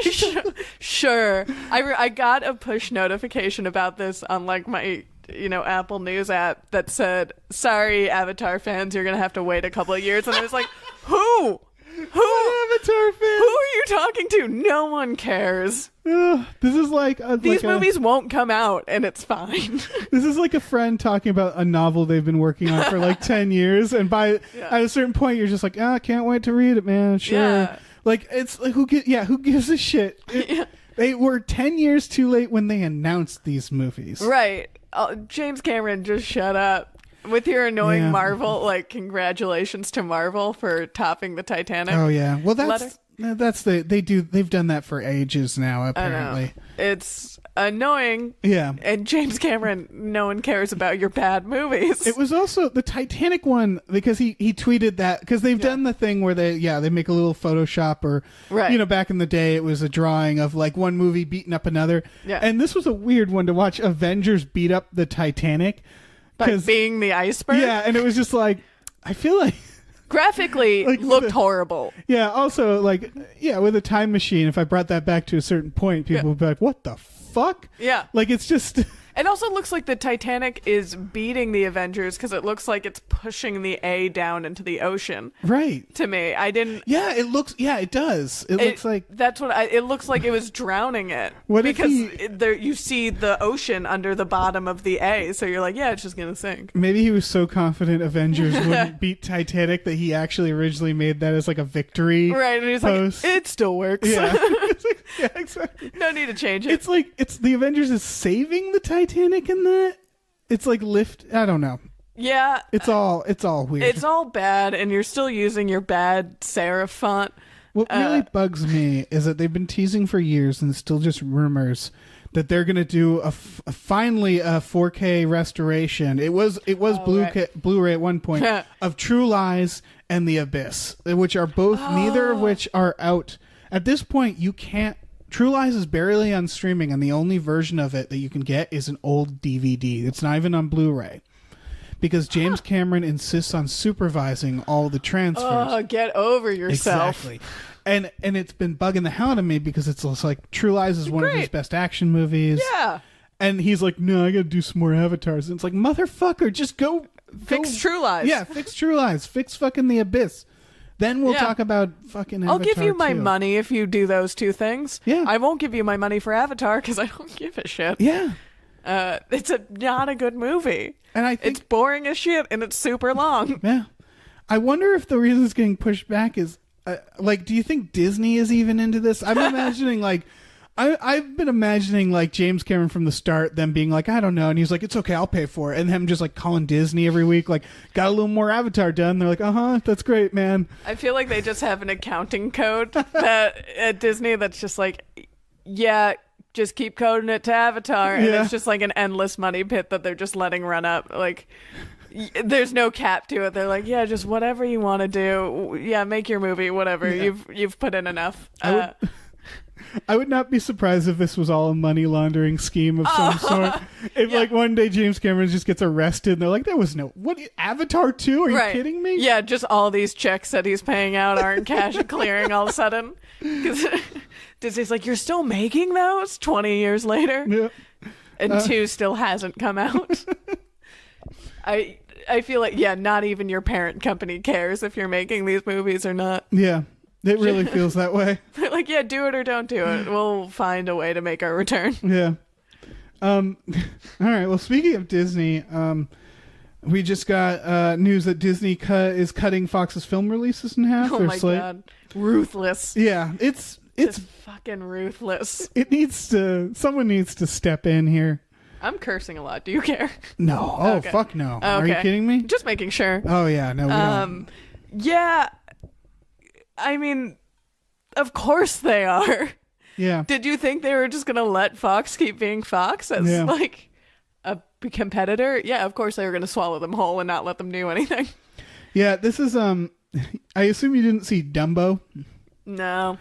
Sure. I got a push notification about this on like my Apple News app that said, "Sorry, Avatar fans, you're gonna have to wait a couple of years." And I was like, Who? Avatar fans? Who are you talking to? No one cares. This is like these movies won't come out, and it's fine. This is like a friend talking about a novel they've been working on for like 10 years, and at a certain point, you're just like, I can't wait to read it, man. Sure. Yeah. Like, it's like, who gives a shit? They were 10 years too late when they announced these movies. Right. James Cameron, just shut up. With your annoying Marvel, like, congratulations to Marvel for topping the Titanic. Oh yeah, well they've done that for ages now. Apparently, I know. It's annoying. Yeah, and James Cameron, no one cares about your bad movies. It was also the Titanic one because he tweeted that because they've done the thing where they make a little Photoshop or back in the day it was a drawing of like one movie beating up another. Yeah, and this was a weird one to watch Avengers beat up the Titanic. By being the iceberg? Yeah, and it was just like, I feel like... Graphically, like, looked horrible. Yeah, also, like, with a time machine, if I brought that back to a certain point, people would be like, what the fuck? Yeah. Like, it's just... It also looks like the Titanic is beating the Avengers because it looks like it's pushing the A down into the ocean. Right. To me, I didn't. Yeah, it looks. Yeah, it does. It looks like that's what. It looks like it was drowning it. What because there you see the ocean under the bottom of the A, so you're like, yeah, it's just gonna sink. Maybe he was so confident Avengers wouldn't beat Titanic that he actually originally made that as like a victory. Right, and he's post. Like, it still works. Yeah. Yeah, exactly. No need to change it. It's like the Avengers is saving the Titanic in that. It's like I don't know. Yeah. It's all weird. It's all bad, and you're still using your bad serif font. What really bugs me is that they've been teasing for years, and it's still just rumors that they're going to do finally a 4K restoration. It was Blu-ray at one point of True Lies and The Abyss, which are both neither of which are out. At this point, you can't. True Lies is barely on streaming, and the only version of it that you can get is an old DVD. It's not even on Blu-ray. Because James Cameron insists on supervising all the transfers. Oh, get over yourself. Exactly. And it's been bugging the hell out of me because it's like True Lies is one of his best action movies. Yeah. And he's like, no, I gotta do some more Avatars. And it's like, motherfucker, just go fix True Lies. Yeah, fix True Lies. Fix fucking The Abyss. Then we'll talk about fucking Avatar. I'll give you my money if you do those two things. Yeah. I won't give you my money for Avatar because I don't give a shit. Yeah. It's not a good movie. And I think it's boring as shit and it's super long. Yeah. I wonder if the reason it's getting pushed back is, do you think Disney is even into this? I'm imagining I've been imagining like James Cameron from the start, them being like, I don't know, and he's like, it's okay, I'll pay for it, and him just like calling Disney every week, like, got a little more Avatar done. They're like, that's great, man. I feel like they just have an accounting code that at Disney that's just like, yeah, just keep coding it to Avatar, and it's just like an endless money pit that they're just letting run up. Like, there's no cap to it. They're like, yeah, just whatever you want to do. Yeah, make your movie, whatever. Yeah. You've put in enough. I would not be surprised if this was all a money laundering scheme of some sort. If like one day James Cameron just gets arrested and they're like, there was no Avatar 2? Are you kidding me? Yeah, just all these checks that he's paying out aren't cash clearing all of a sudden. Because Disney's like, you're still making those 20 years later? Yeah. And 2 still hasn't come out. I feel like, not even your parent company cares if you're making these movies or not. Yeah. It really feels that way. They're like, yeah, do it or don't do it. We'll find a way to make our return. Yeah. All right. Well, speaking of Disney, we just got news that Disney is cutting Fox's film releases in half. Oh my god, ruthless. Yeah, it's Just fucking ruthless. Someone needs to step in here. I'm cursing a lot. Do you care? No. Oh, Okay. fuck no. Okay. Are you kidding me? Just making sure. Oh yeah, no. We don't. Yeah. I mean, of course they are. Yeah. Did you think they were just gonna let Fox keep being Fox as like a competitor? Yeah, of course they were gonna swallow them whole and not let them do anything. Yeah. This is I assume you didn't see Dumbo. No.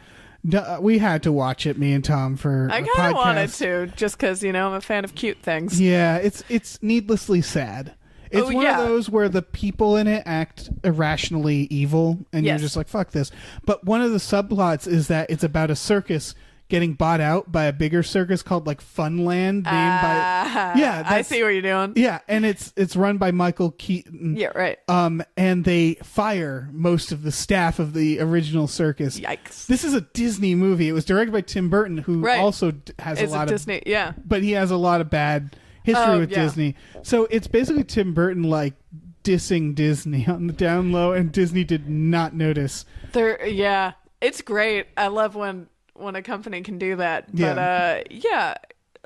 We had to watch it, me and Tom, for I a kind podcast. of wanted to, just because, I'm a fan of cute things. Yeah, it's needlessly sad. It's one of those where the people in it act irrationally evil, and you're just like, fuck this. But one of the subplots is that it's about a circus getting bought out by a bigger circus called like Funland, named by I see what you're doing. Yeah, and it's run by Michael Keaton. Yeah, right. And they fire most of the staff of the original circus. Yikes. This is a Disney movie. It was directed by Tim Burton, who also has It's a lot of Disney, yeah. but he has a lot of bad history with Disney. So it's basically Tim Burton like dissing Disney on the down low, and Disney did not notice. It's great. I love when a company can do that. But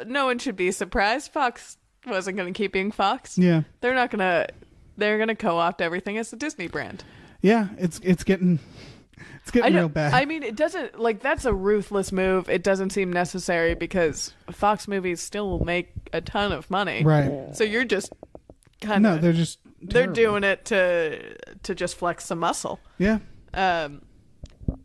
no one should be surprised. Fox wasn't going to keep being Fox. Yeah. They're going to co-opt everything as the Disney brand. Yeah, it's getting real bad. I mean, it doesn't, like, that's a ruthless move. It doesn't seem necessary because Fox movies still make a ton of money. Right. So you're just kind of... No, they're doing it to just flex some muscle. Yeah.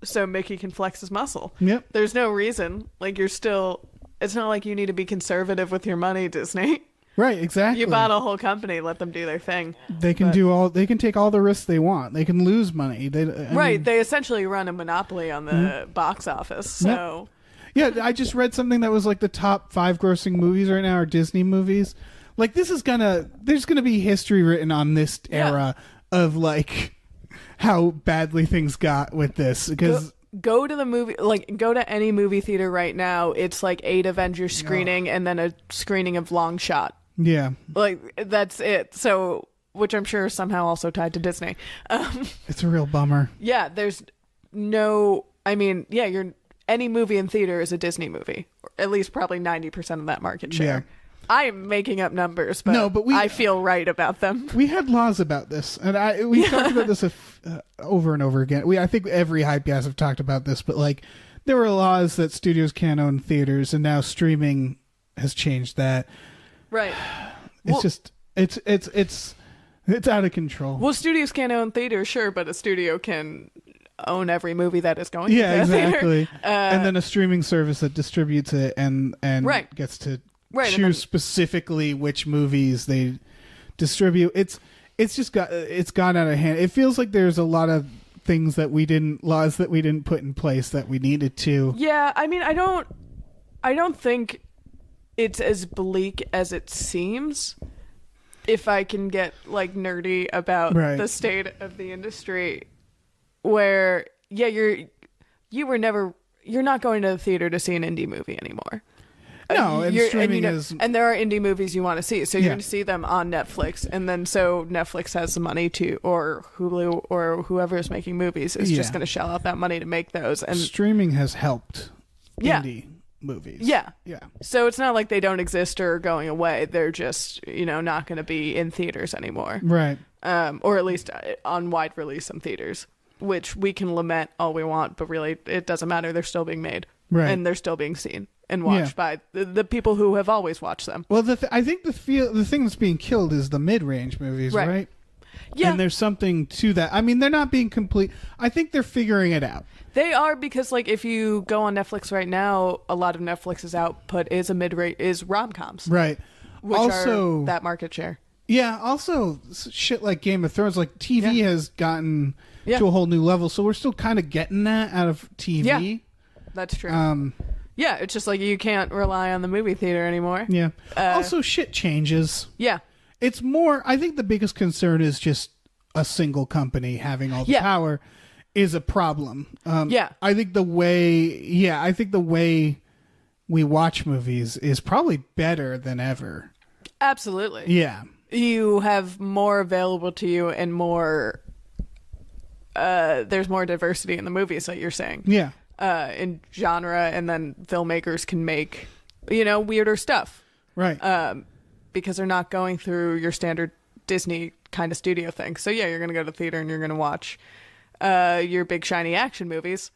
So Mickey can flex his muscle. Yep. There's no reason. Like, it's not like you need to be conservative with your money, Disney. Right, exactly. You bought a whole company, let them do their thing. They can they can take all the risks they want. They can lose money. They essentially run a monopoly on the box office. So yeah, I just read something that was like the top 5 grossing movies right now are Disney movies. Like there's gonna be history written on this era of like how badly things got with this, because go to the movie, like go to any movie theater right now. It's like 8 Avengers screening and then a screening of Long Shot. Yeah, like that's it. So, which I'm sure is somehow also tied to Disney. It's a real bummer. Yeah, there's no. I mean, any movie in theater is a Disney movie, or at least probably 90% of that market share. Yeah. I'm making up numbers, but I feel right about them. We had laws about this, and we talked about this over and over again. I think every Hypecast have talked about this, but like there were laws that studios can't own theaters, and now streaming has changed that. Right. It's out of control. Well, studios can't own theaters, sure, but a studio can own every movie that is going. Yeah, exactly. And then a streaming service that distributes it and gets to choose specifically which movies they distribute. It's gone out of hand. It feels like there's a lot of laws that we didn't put in place that we needed to. Yeah, I mean, I don't think it's as bleak as it seems. If I can get like nerdy about the state of the industry, where you're not going to the theater to see an indie movie anymore. No, and streaming and there are indie movies you want to see, so you're going to see them on Netflix, and then so Netflix has the money to, or Hulu, or whoever is making movies is just going to shell out that money to make those. And streaming has helped indie movies. Yeah. So it's not like they don't exist or are going away. They're just not going to be in theaters anymore, right? Or at least on wide release in theaters, which we can lament all we want, but really it doesn't matter. They're still being made, and they're still being seen and watched by the people who have always watched them. Well, I think the thing that's being killed is the mid-range movies, right? Yeah. And there's something to that. I mean, they're not being complete. I think they're figuring it out. They are, because like if you go on Netflix right now, a lot of Netflix's output is is rom-coms. Right. Which also, are that market share. Yeah, also shit like Game of Thrones, like TV has gotten to a whole new level, so we're still kind of getting that out of TV. Yeah, that's true. Yeah, it's just like you can't rely on the movie theater anymore. Yeah. Also, shit changes. Yeah. It's more, I think the biggest concern is just a single company having all the power is a problem. I think the way we watch movies is probably better than ever. Absolutely. Yeah. You have more available to you and more there's more diversity in the movies that you're saying. Yeah. In genre, and then filmmakers can make, weirder stuff. Right. Because they're not going through your standard Disney kind of studio thing. So yeah, you're going to go to the theater and you're going to watch your big shiny action movies.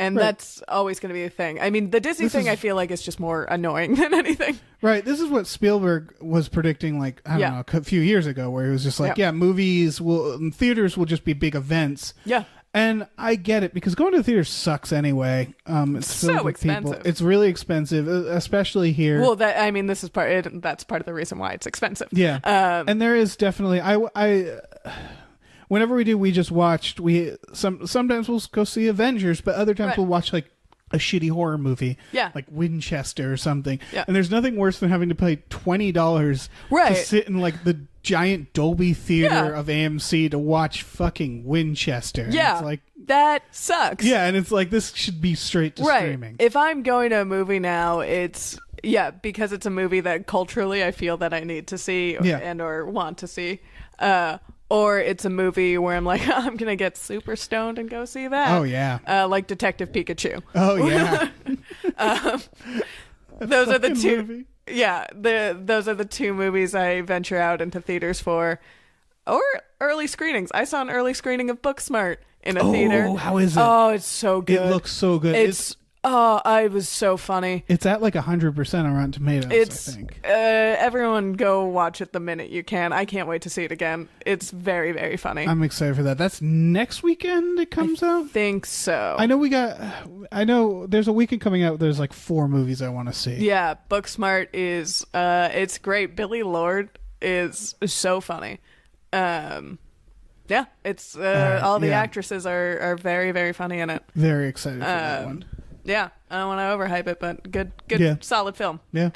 And that's always going to be a thing. I mean, the Disney thing I feel like is just more annoying than anything. Right. This is what Spielberg was predicting, like, I don't know, a few years ago, where he was just like, theaters will just be big events. Yeah. And I get it, because going to the theater sucks anyway. It's so expensive. People. It's really expensive, especially here. Well, this is that's part of the reason why it's expensive. Yeah. And there is definitely, whenever we just watched, sometimes we'll go see Avengers, but other times we'll watch like a shitty horror movie, like Winchester or something. Yeah. And there's nothing worse than having to pay $20 to sit in like the giant Dolby theater of AMC to watch fucking Winchester. Yeah, it's like, that sucks. Yeah, and it's like, this should be straight to streaming. If I'm going to a movie now, it's because it's a movie that culturally I feel that I need to see or want to see. Or it's a movie where I'm like, I'm going to get super stoned and go see that. Oh, yeah. Like Detective Pikachu. Oh, yeah. Those are the two. Movie. Yeah. Those are the two movies I venture out into theaters for. Or early screenings. I saw an early screening of Booksmart in a theater. Oh, how is it? Oh, it's so good. It looks so good. It was so funny. It's at like 100% on Rotten Tomatoes, I think. Everyone go watch it the minute you can. I can't wait to see it again. It's very, very funny. I'm excited for that. That's next weekend it comes out? I think so. I know there's a weekend coming out. There's like 4 movies I want to see. Yeah, Booksmart is, it's great. Billy Lord is so funny. Yeah, it's, all the actresses are very, very funny in it. Very excited for that one. Yeah, I don't want to overhype it, but good, solid film. Yeah.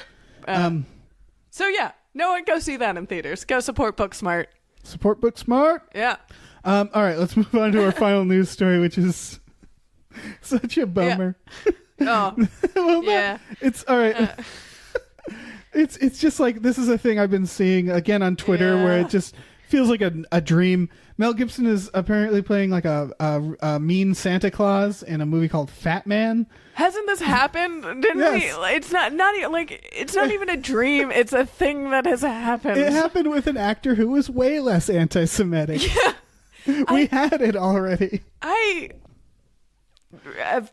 So yeah, no one go see that in theaters. Go support Booksmart. Support Booksmart. Yeah. All right, let's move on to our final news story, which is such a bummer. Yeah. Oh, well, yeah. It's all right. It's just like, this is a thing I've been seeing again on Twitter where it just feels like a dream. Mel Gibson is apparently playing like a mean Santa Claus in a movie called Fat Man. Hasn't this happened? Didn't we? It's not like it's not even a dream. It's a thing that has happened. It happened with an actor who was way less anti-Semitic. Yeah, we had it already. I've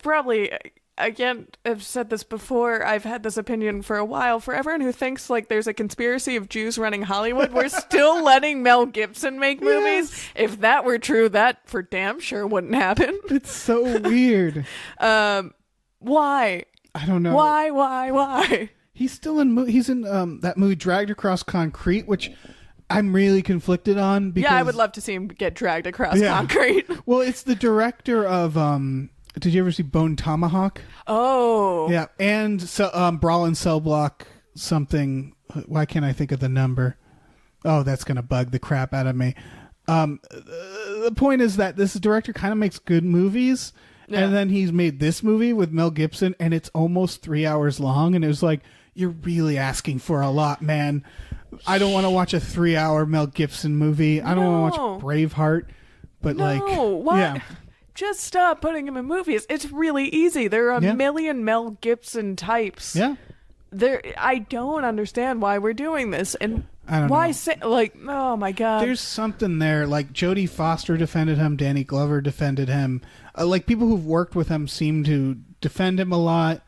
probably. Again, I've said this before. I've had this opinion for a while. For everyone who thinks like there's a conspiracy of Jews running Hollywood, we're still letting Mel Gibson make movies. Yes. If that were true, that for damn sure wouldn't happen. It's so weird. Why? I don't know. Why? He's still in. He's in that movie Dragged Across Concrete, which I'm really conflicted on. Because, I would love to see him get dragged across concrete. Well, it's the director of. Did you ever see Bone Tomahawk? Oh. Yeah, and so Brawl in Cell Block something. Why can't I think of the number? Oh, that's gonna bug the crap out of me. The point is that this director kind of makes good movies, and then he's made this movie with Mel Gibson, and it's almost 3 hours long, and it was like, you're really asking for a lot, man. I don't want to watch a 3-hour Mel Gibson movie. I don't want to watch Braveheart, but why? Yeah. Just stop putting him in movies. It's really easy. There are a million Mel Gibson types. Yeah. I don't understand why we're doing this, and I don't why know. say like, oh my god. There's something there. Like Jodie Foster defended him, Danny Glover defended him. Like people who've worked with him seem to defend him a lot.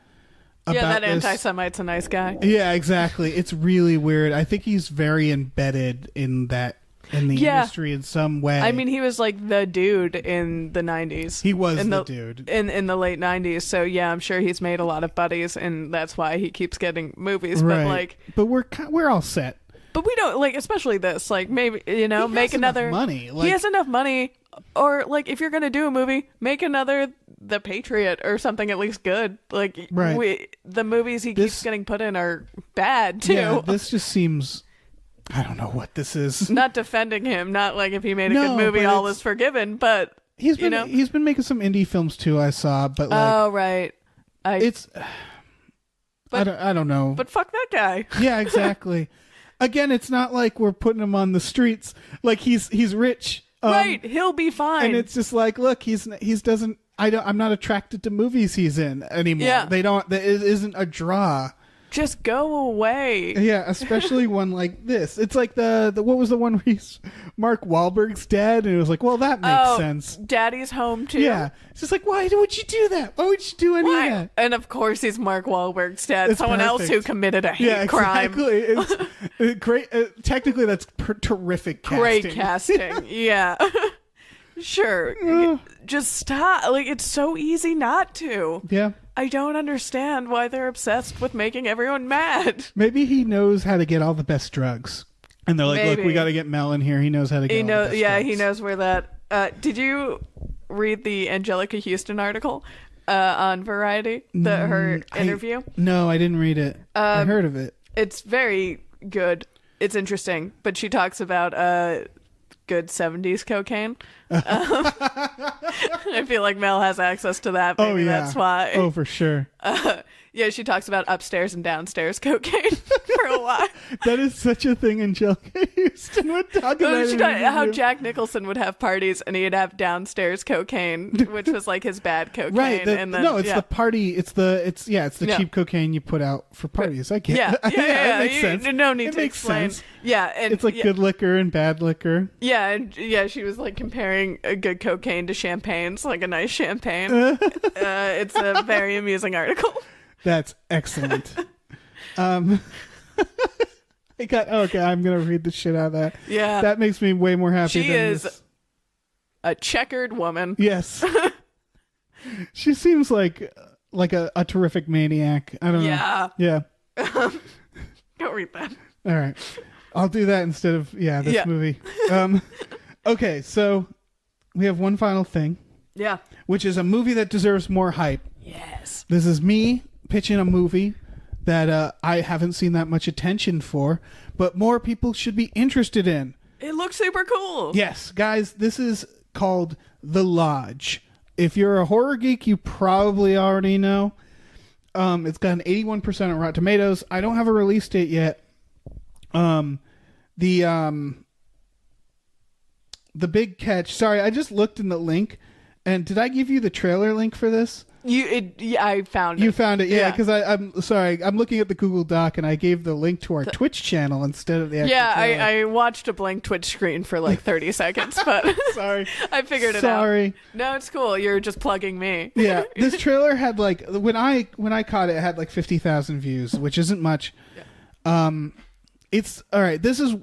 That anti-Semite's a nice guy. Yeah, exactly. It's really weird. I think he's very embedded in the industry in some way. I mean, he was like the dude in the 90s. He was the dude. In the late 90s. So, yeah, I'm sure he's made a lot of buddies, and that's why he keeps getting movies. Right. But we're all set. But we don't, like, especially this, like, maybe, make another... money. He has enough money. Or, like, if you're going to do a movie, make another The Patriot or something at least good. Like, the movies he keeps getting put in are bad, too. Yeah, this just seems... I don't know what this is. Not defending him, not like if he made a good movie, all is forgiven, but he's been making some indie films too, I saw, but like, oh right, I don't know. But fuck that guy. Yeah, exactly. Again, it's not like we're putting him on the streets. Like he's rich. Right, he'll be fine. And it's just like, look, I'm not attracted to movies he's in anymore. Yeah. There isn't a draw. Just go away. Yeah, especially one like this. It's like the what was the one where he's Mark Wahlberg's dad, and it was like, well, that makes sense. Daddy's home too. Yeah, it's just like, why would you do that? Why would you do any of that? And of course, he's Mark Wahlberg's dad. It's Someone else perfect. who committed a hate crime. Exactly. It's great. Technically, that's terrific casting. Great casting. Yeah. Sure. Just stop. Like, it's so easy not to. Yeah. I don't understand why they're obsessed with making everyone mad. Maybe he knows how to get all the best drugs. And they're like, Maybe. look, we got to get Mel in here. He knows how to get all the best drugs. He knows where that... did you read the Angelica Houston article on Variety? Her interview? No, I didn't read it. I heard of it. It's very good. It's interesting. But she talks about good 70s cocaine. I feel like Mel has access to that. Maybe that's why. Oh, for sure. Yeah, she talks about upstairs and downstairs cocaine for a while. That is such a thing Angelica Houston would talk about. She talked how Jack Nicholson would have parties and he'd have downstairs cocaine, which was like his bad cocaine. Right. And then, the party. It's the cheap cocaine you put out for parties. I get it. Yeah. It makes sense. No need it to makes explain. sense. Yeah. And it's like good liquor and bad liquor. Yeah. And she was like comparing a good cocaine to champagnes, like a nice champagne. It's a very amusing article. That's excellent. I'm gonna read the shit out of that. Yeah, that makes me way more happy. She is a checkered woman. Yes, she seems like a terrific maniac. I don't know. Yeah. Go read that. All right, I'll do that instead of this movie. Okay, so we have one final thing. Yeah, which is a movie that deserves more hype. Yes, this is me pitching a movie that I haven't seen that much attention for, but more people should be interested in. It looks super cool. Yes, guys, this is called The Lodge. If you're a horror geek, you probably already know. It's got an 81% on Rotten Tomatoes. I don't have a release date yet. The big catch. Sorry, I just looked in the link, and did I give you the trailer link for this? I found it. You found it, yeah. Because I'm sorry, I'm looking at the Google Doc, and I gave the link to our Twitch channel instead of the actual trailer. I watched a blank Twitch screen for like 30 seconds, but sorry, I figured it out. Sorry, no, it's cool. You're just plugging me. Yeah, this trailer had like when I caught it, it had like 50,000 views, which isn't much. Yeah. It's all right. This is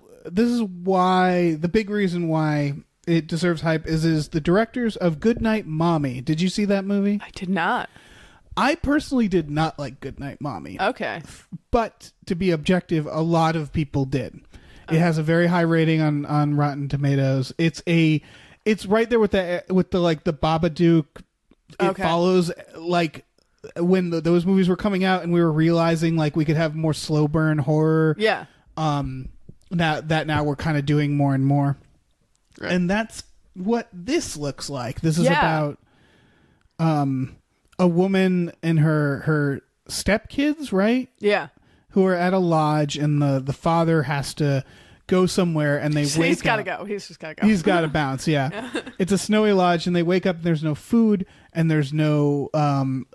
why the big reason why it deserves hype is the directors of Goodnight Mommy. Did you see that movie? I did not. I personally did not like Goodnight Mommy. Okay. But to be objective, a lot of people did. It has a very high rating on Rotten Tomatoes. It's right there with the Babadook. It follows like when those movies were coming out and we were realizing like we could have more slow burn horror. Yeah. Now we're kind of doing more and more. Right. And that's what this looks like. This is about a woman and her stepkids, right? Yeah. Who are at a lodge, and the father has to go somewhere, and they wake up. He's got to go. He's just got to go. He's got to bounce, yeah. It's a snowy lodge, and they wake up, and there's no food, and there's no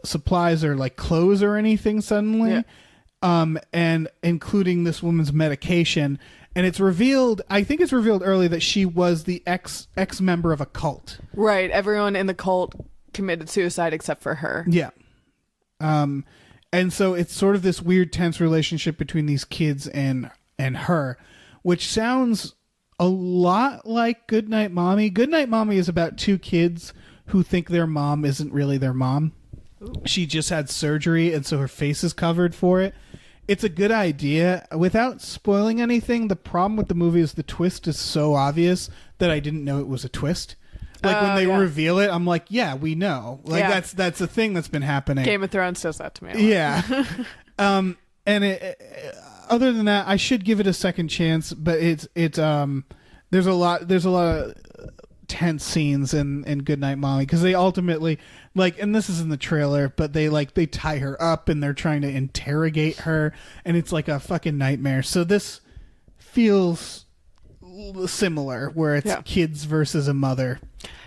supplies or like clothes or anything suddenly. Yeah. And including this woman's medication. And it's revealed, I think it's revealed early, that she was the ex member of a cult. Right. Everyone in the cult committed suicide except for her. Yeah. And so it's sort of this weird, tense relationship between these kids and her, which sounds a lot like Goodnight Mommy. Goodnight Mommy is about two kids who think their mom isn't really their mom. Ooh. She just had surgery, and so her face is covered for it. It's a good idea. Without spoiling anything, the problem with the movie is the twist is so obvious that I didn't know it was a twist. Like when they reveal it, I'm like, yeah, we know. Like that's a thing that's been happening. Game of Thrones does that to me a lot. Yeah. And other than that, I should give it a second chance, but it's there's a lot of tense scenes in Goodnight Mommy, because they ultimately, like, and this is in the trailer, but they tie her up and they're trying to interrogate her, and it's like a fucking nightmare. So this feels similar, where it's kids versus a mother.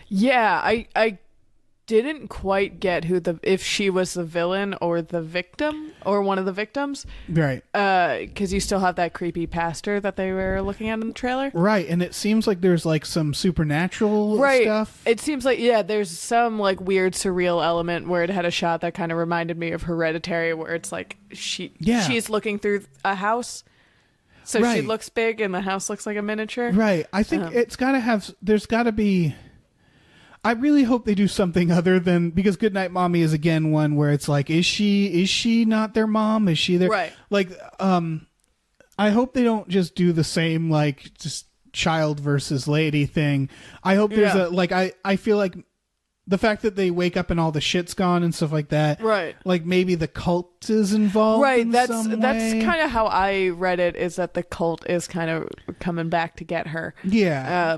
Yeah, I didn't quite get if she was the villain or the victim or one of the victims, right? Because you still have that creepy pastor that they were looking at in the trailer, right? And it seems like there's like some supernatural stuff. It seems like there's some like weird surreal element where it had a shot that kind of reminded me of Hereditary, where it's like she's looking through a house, so she looks big and the house looks like a miniature, right? I think there's got to be. I really hope they do something other than, because Goodnight Mommy is again one where it's like, is she not their mom? Is she their, right? Like, I hope they don't just do the same, like, just child versus lady thing. I hope there's I feel like the fact that they wake up and all the shit's gone and stuff like that, right? Like maybe the cult is involved, right? In That's some way. kind of how I read it, is that the cult is kind of coming back to get her. Yeah.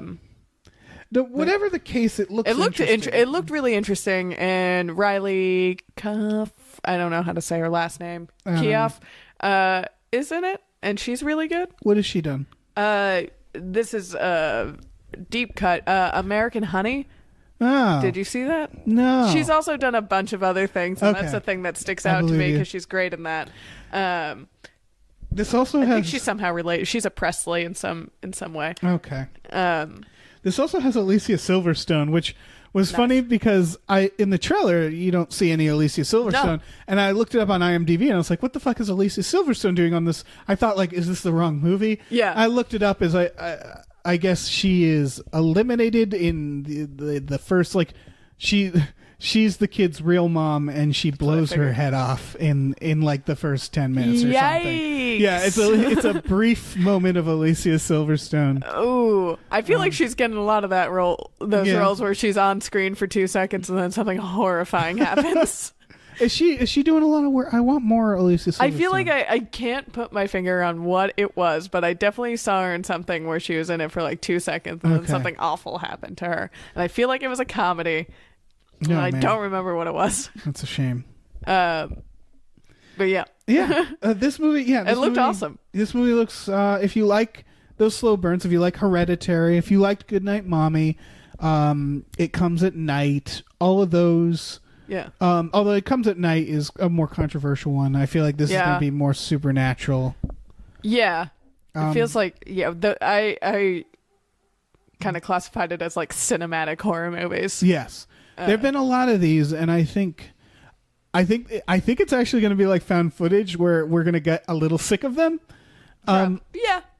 Whatever the case, it looked really interesting, and Riley Cuff, I don't know how to say her last name, Keough, is in it, and she's really good. What has she done? This is a deep cut. American Honey. Oh. Did you see that? No. She's also done a bunch of other things, and that's the thing that sticks out to me, because she's great in that. This also I think she's somehow related. She's a Presley in some way. Okay. This also has Alicia Silverstone, which was funny because in the trailer you don't see any Alicia Silverstone, and I looked it up on IMDb and I was like, "What the fuck is Alicia Silverstone doing on this?" I thought, like, is this the wrong movie? Yeah. I looked it up as I guess she is eliminated in the first, like, she's the kid's real mom, and she blows her head off in like the first 10 minutes or something. Yeah, it's a brief moment of Alicia Silverstone. Oh, I feel like she's getting a lot of those roles where she's on screen for 2 seconds and then something horrifying happens. Is she doing a lot of work? I want more Alicia Silverstone. I feel like I can't put my finger on what it was, but I definitely saw her in something where she was in it for like 2 seconds and then something awful happened to her. And I feel like it was a comedy. No, I don't remember what it was. That's a shame. But yeah. This movie, it looked awesome. This movie looks, if you like those slow burns, if you like Hereditary, if you liked Goodnight Mommy, It Comes at Night, all of those. Yeah. Although It Comes at Night is a more controversial one. I feel like this is going to be more supernatural. Yeah. It feels like, I kind of classified it as like cinematic horror movies. Yes. There have been a lot of these, and I think it's actually going to be like found footage, where we're going to get a little sick of them. They're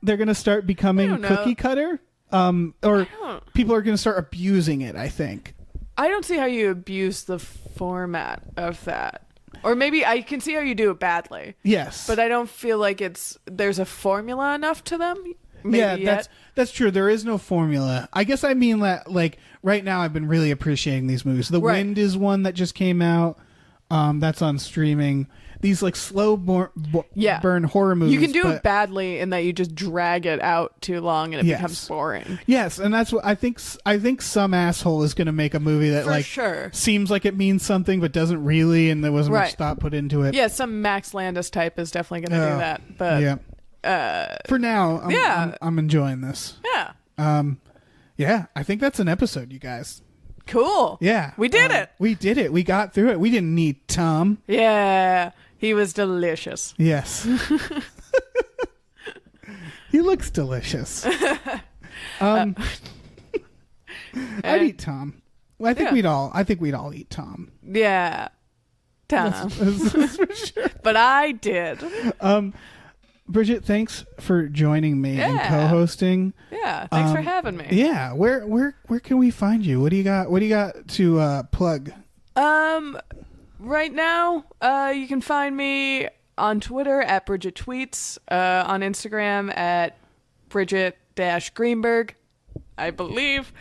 going to start becoming cookie cutter, or people are going to start abusing it, I think. I don't see how you abuse the format of that. Or maybe I can see how you do it badly. Yes. But I don't feel like there's a formula enough to them. That's true. There is no formula. I guess I mean that, like, right now I've been really appreciating these movies. The Wind is one that just came out. That's on streaming. These like slow burn horror movies. You can do it badly in that you just drag it out too long and it becomes boring. Yes, and that's what I think. I think some asshole is going to make a movie that seems like it means something but doesn't really, and there wasn't much thought put into it. Yeah, some Max Landis type is definitely going to do that. But for now, I'm enjoying this. Yeah. I think that's an episode, you guys. Cool. Yeah. We did it. We did it. We got through it. We didn't need Tom. Yeah. He was delicious. Yes. He looks delicious. I'd eat Tom. Well, I think we'd all eat Tom. Yeah. Tom. That's for sure. But I did. Bridgett, thanks for joining me and co-hosting. Yeah, thanks for having me. Yeah, where can we find you? What do you got to plug? Right now, you can find me on Twitter at Bridgett Tweets, on Instagram at Bridgett-Greenberg, I believe.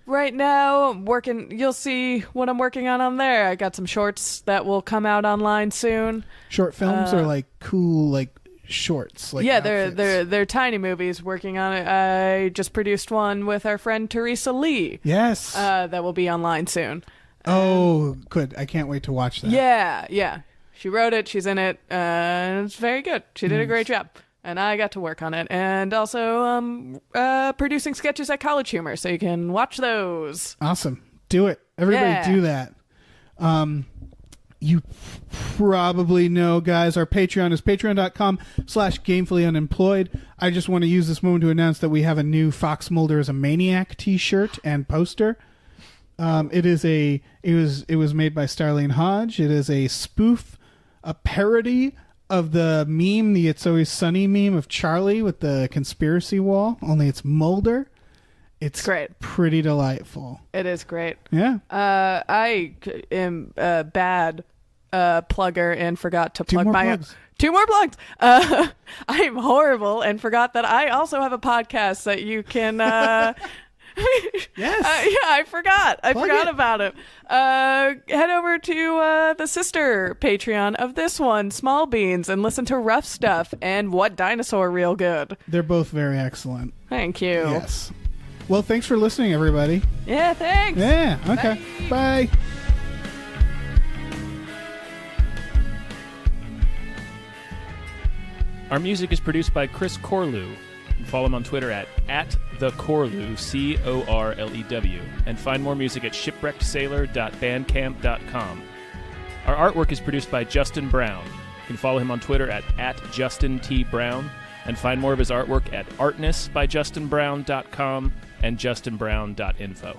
Right now, you'll see what I'm working on there. I got some shorts that will come out online soon. Short films or like cool, like shorts. Like yeah, outfits. they're tiny movies. Working on it. I just produced one with our friend Teresa Lee. Yes. That will be online soon. Oh, good. I can't wait to watch that. Yeah. She wrote it. She's in it. It's very good. She did a great job. And I got to work on it. And also producing sketches at College Humor, so you can watch those. Awesome. Do it. Everybody do that. You probably know, guys, our Patreon is patreon.com/gamefullyunemployed. I just want to use this moment to announce that we have a new Fox Mulder is a Maniac t-shirt and poster. It was made by Starlene Hodge. It is a spoof, a parody of the meme, the It's Always Sunny meme of Charlie with the conspiracy wall, only it's Mulder. It's great. Pretty delightful. It is great. Yeah. I am a bad plugger and forgot to plug my plugs. 2 more plugs. I am horrible and forgot that I also have a podcast that you can Yes. yeah, I forgot about it. Head over to the sister Patreon of this one, Small Beans, and listen to Rough Stuff and What Dinosaur Real Good. They're both very excellent. Thank you. Yes. Well, thanks for listening, everybody. Yeah, thanks. Yeah, okay. Bye. Our music is produced by Chris Corlew. Follow him on Twitter at @thecorlew, Corlew, and find more music at shipwreckedsailor.bandcamp.com. Our artwork is produced by Justin Brown. You can follow him on Twitter at @JustinTBrown, and find more of his artwork at artnessbyjustinbrown.com and justinbrown.info.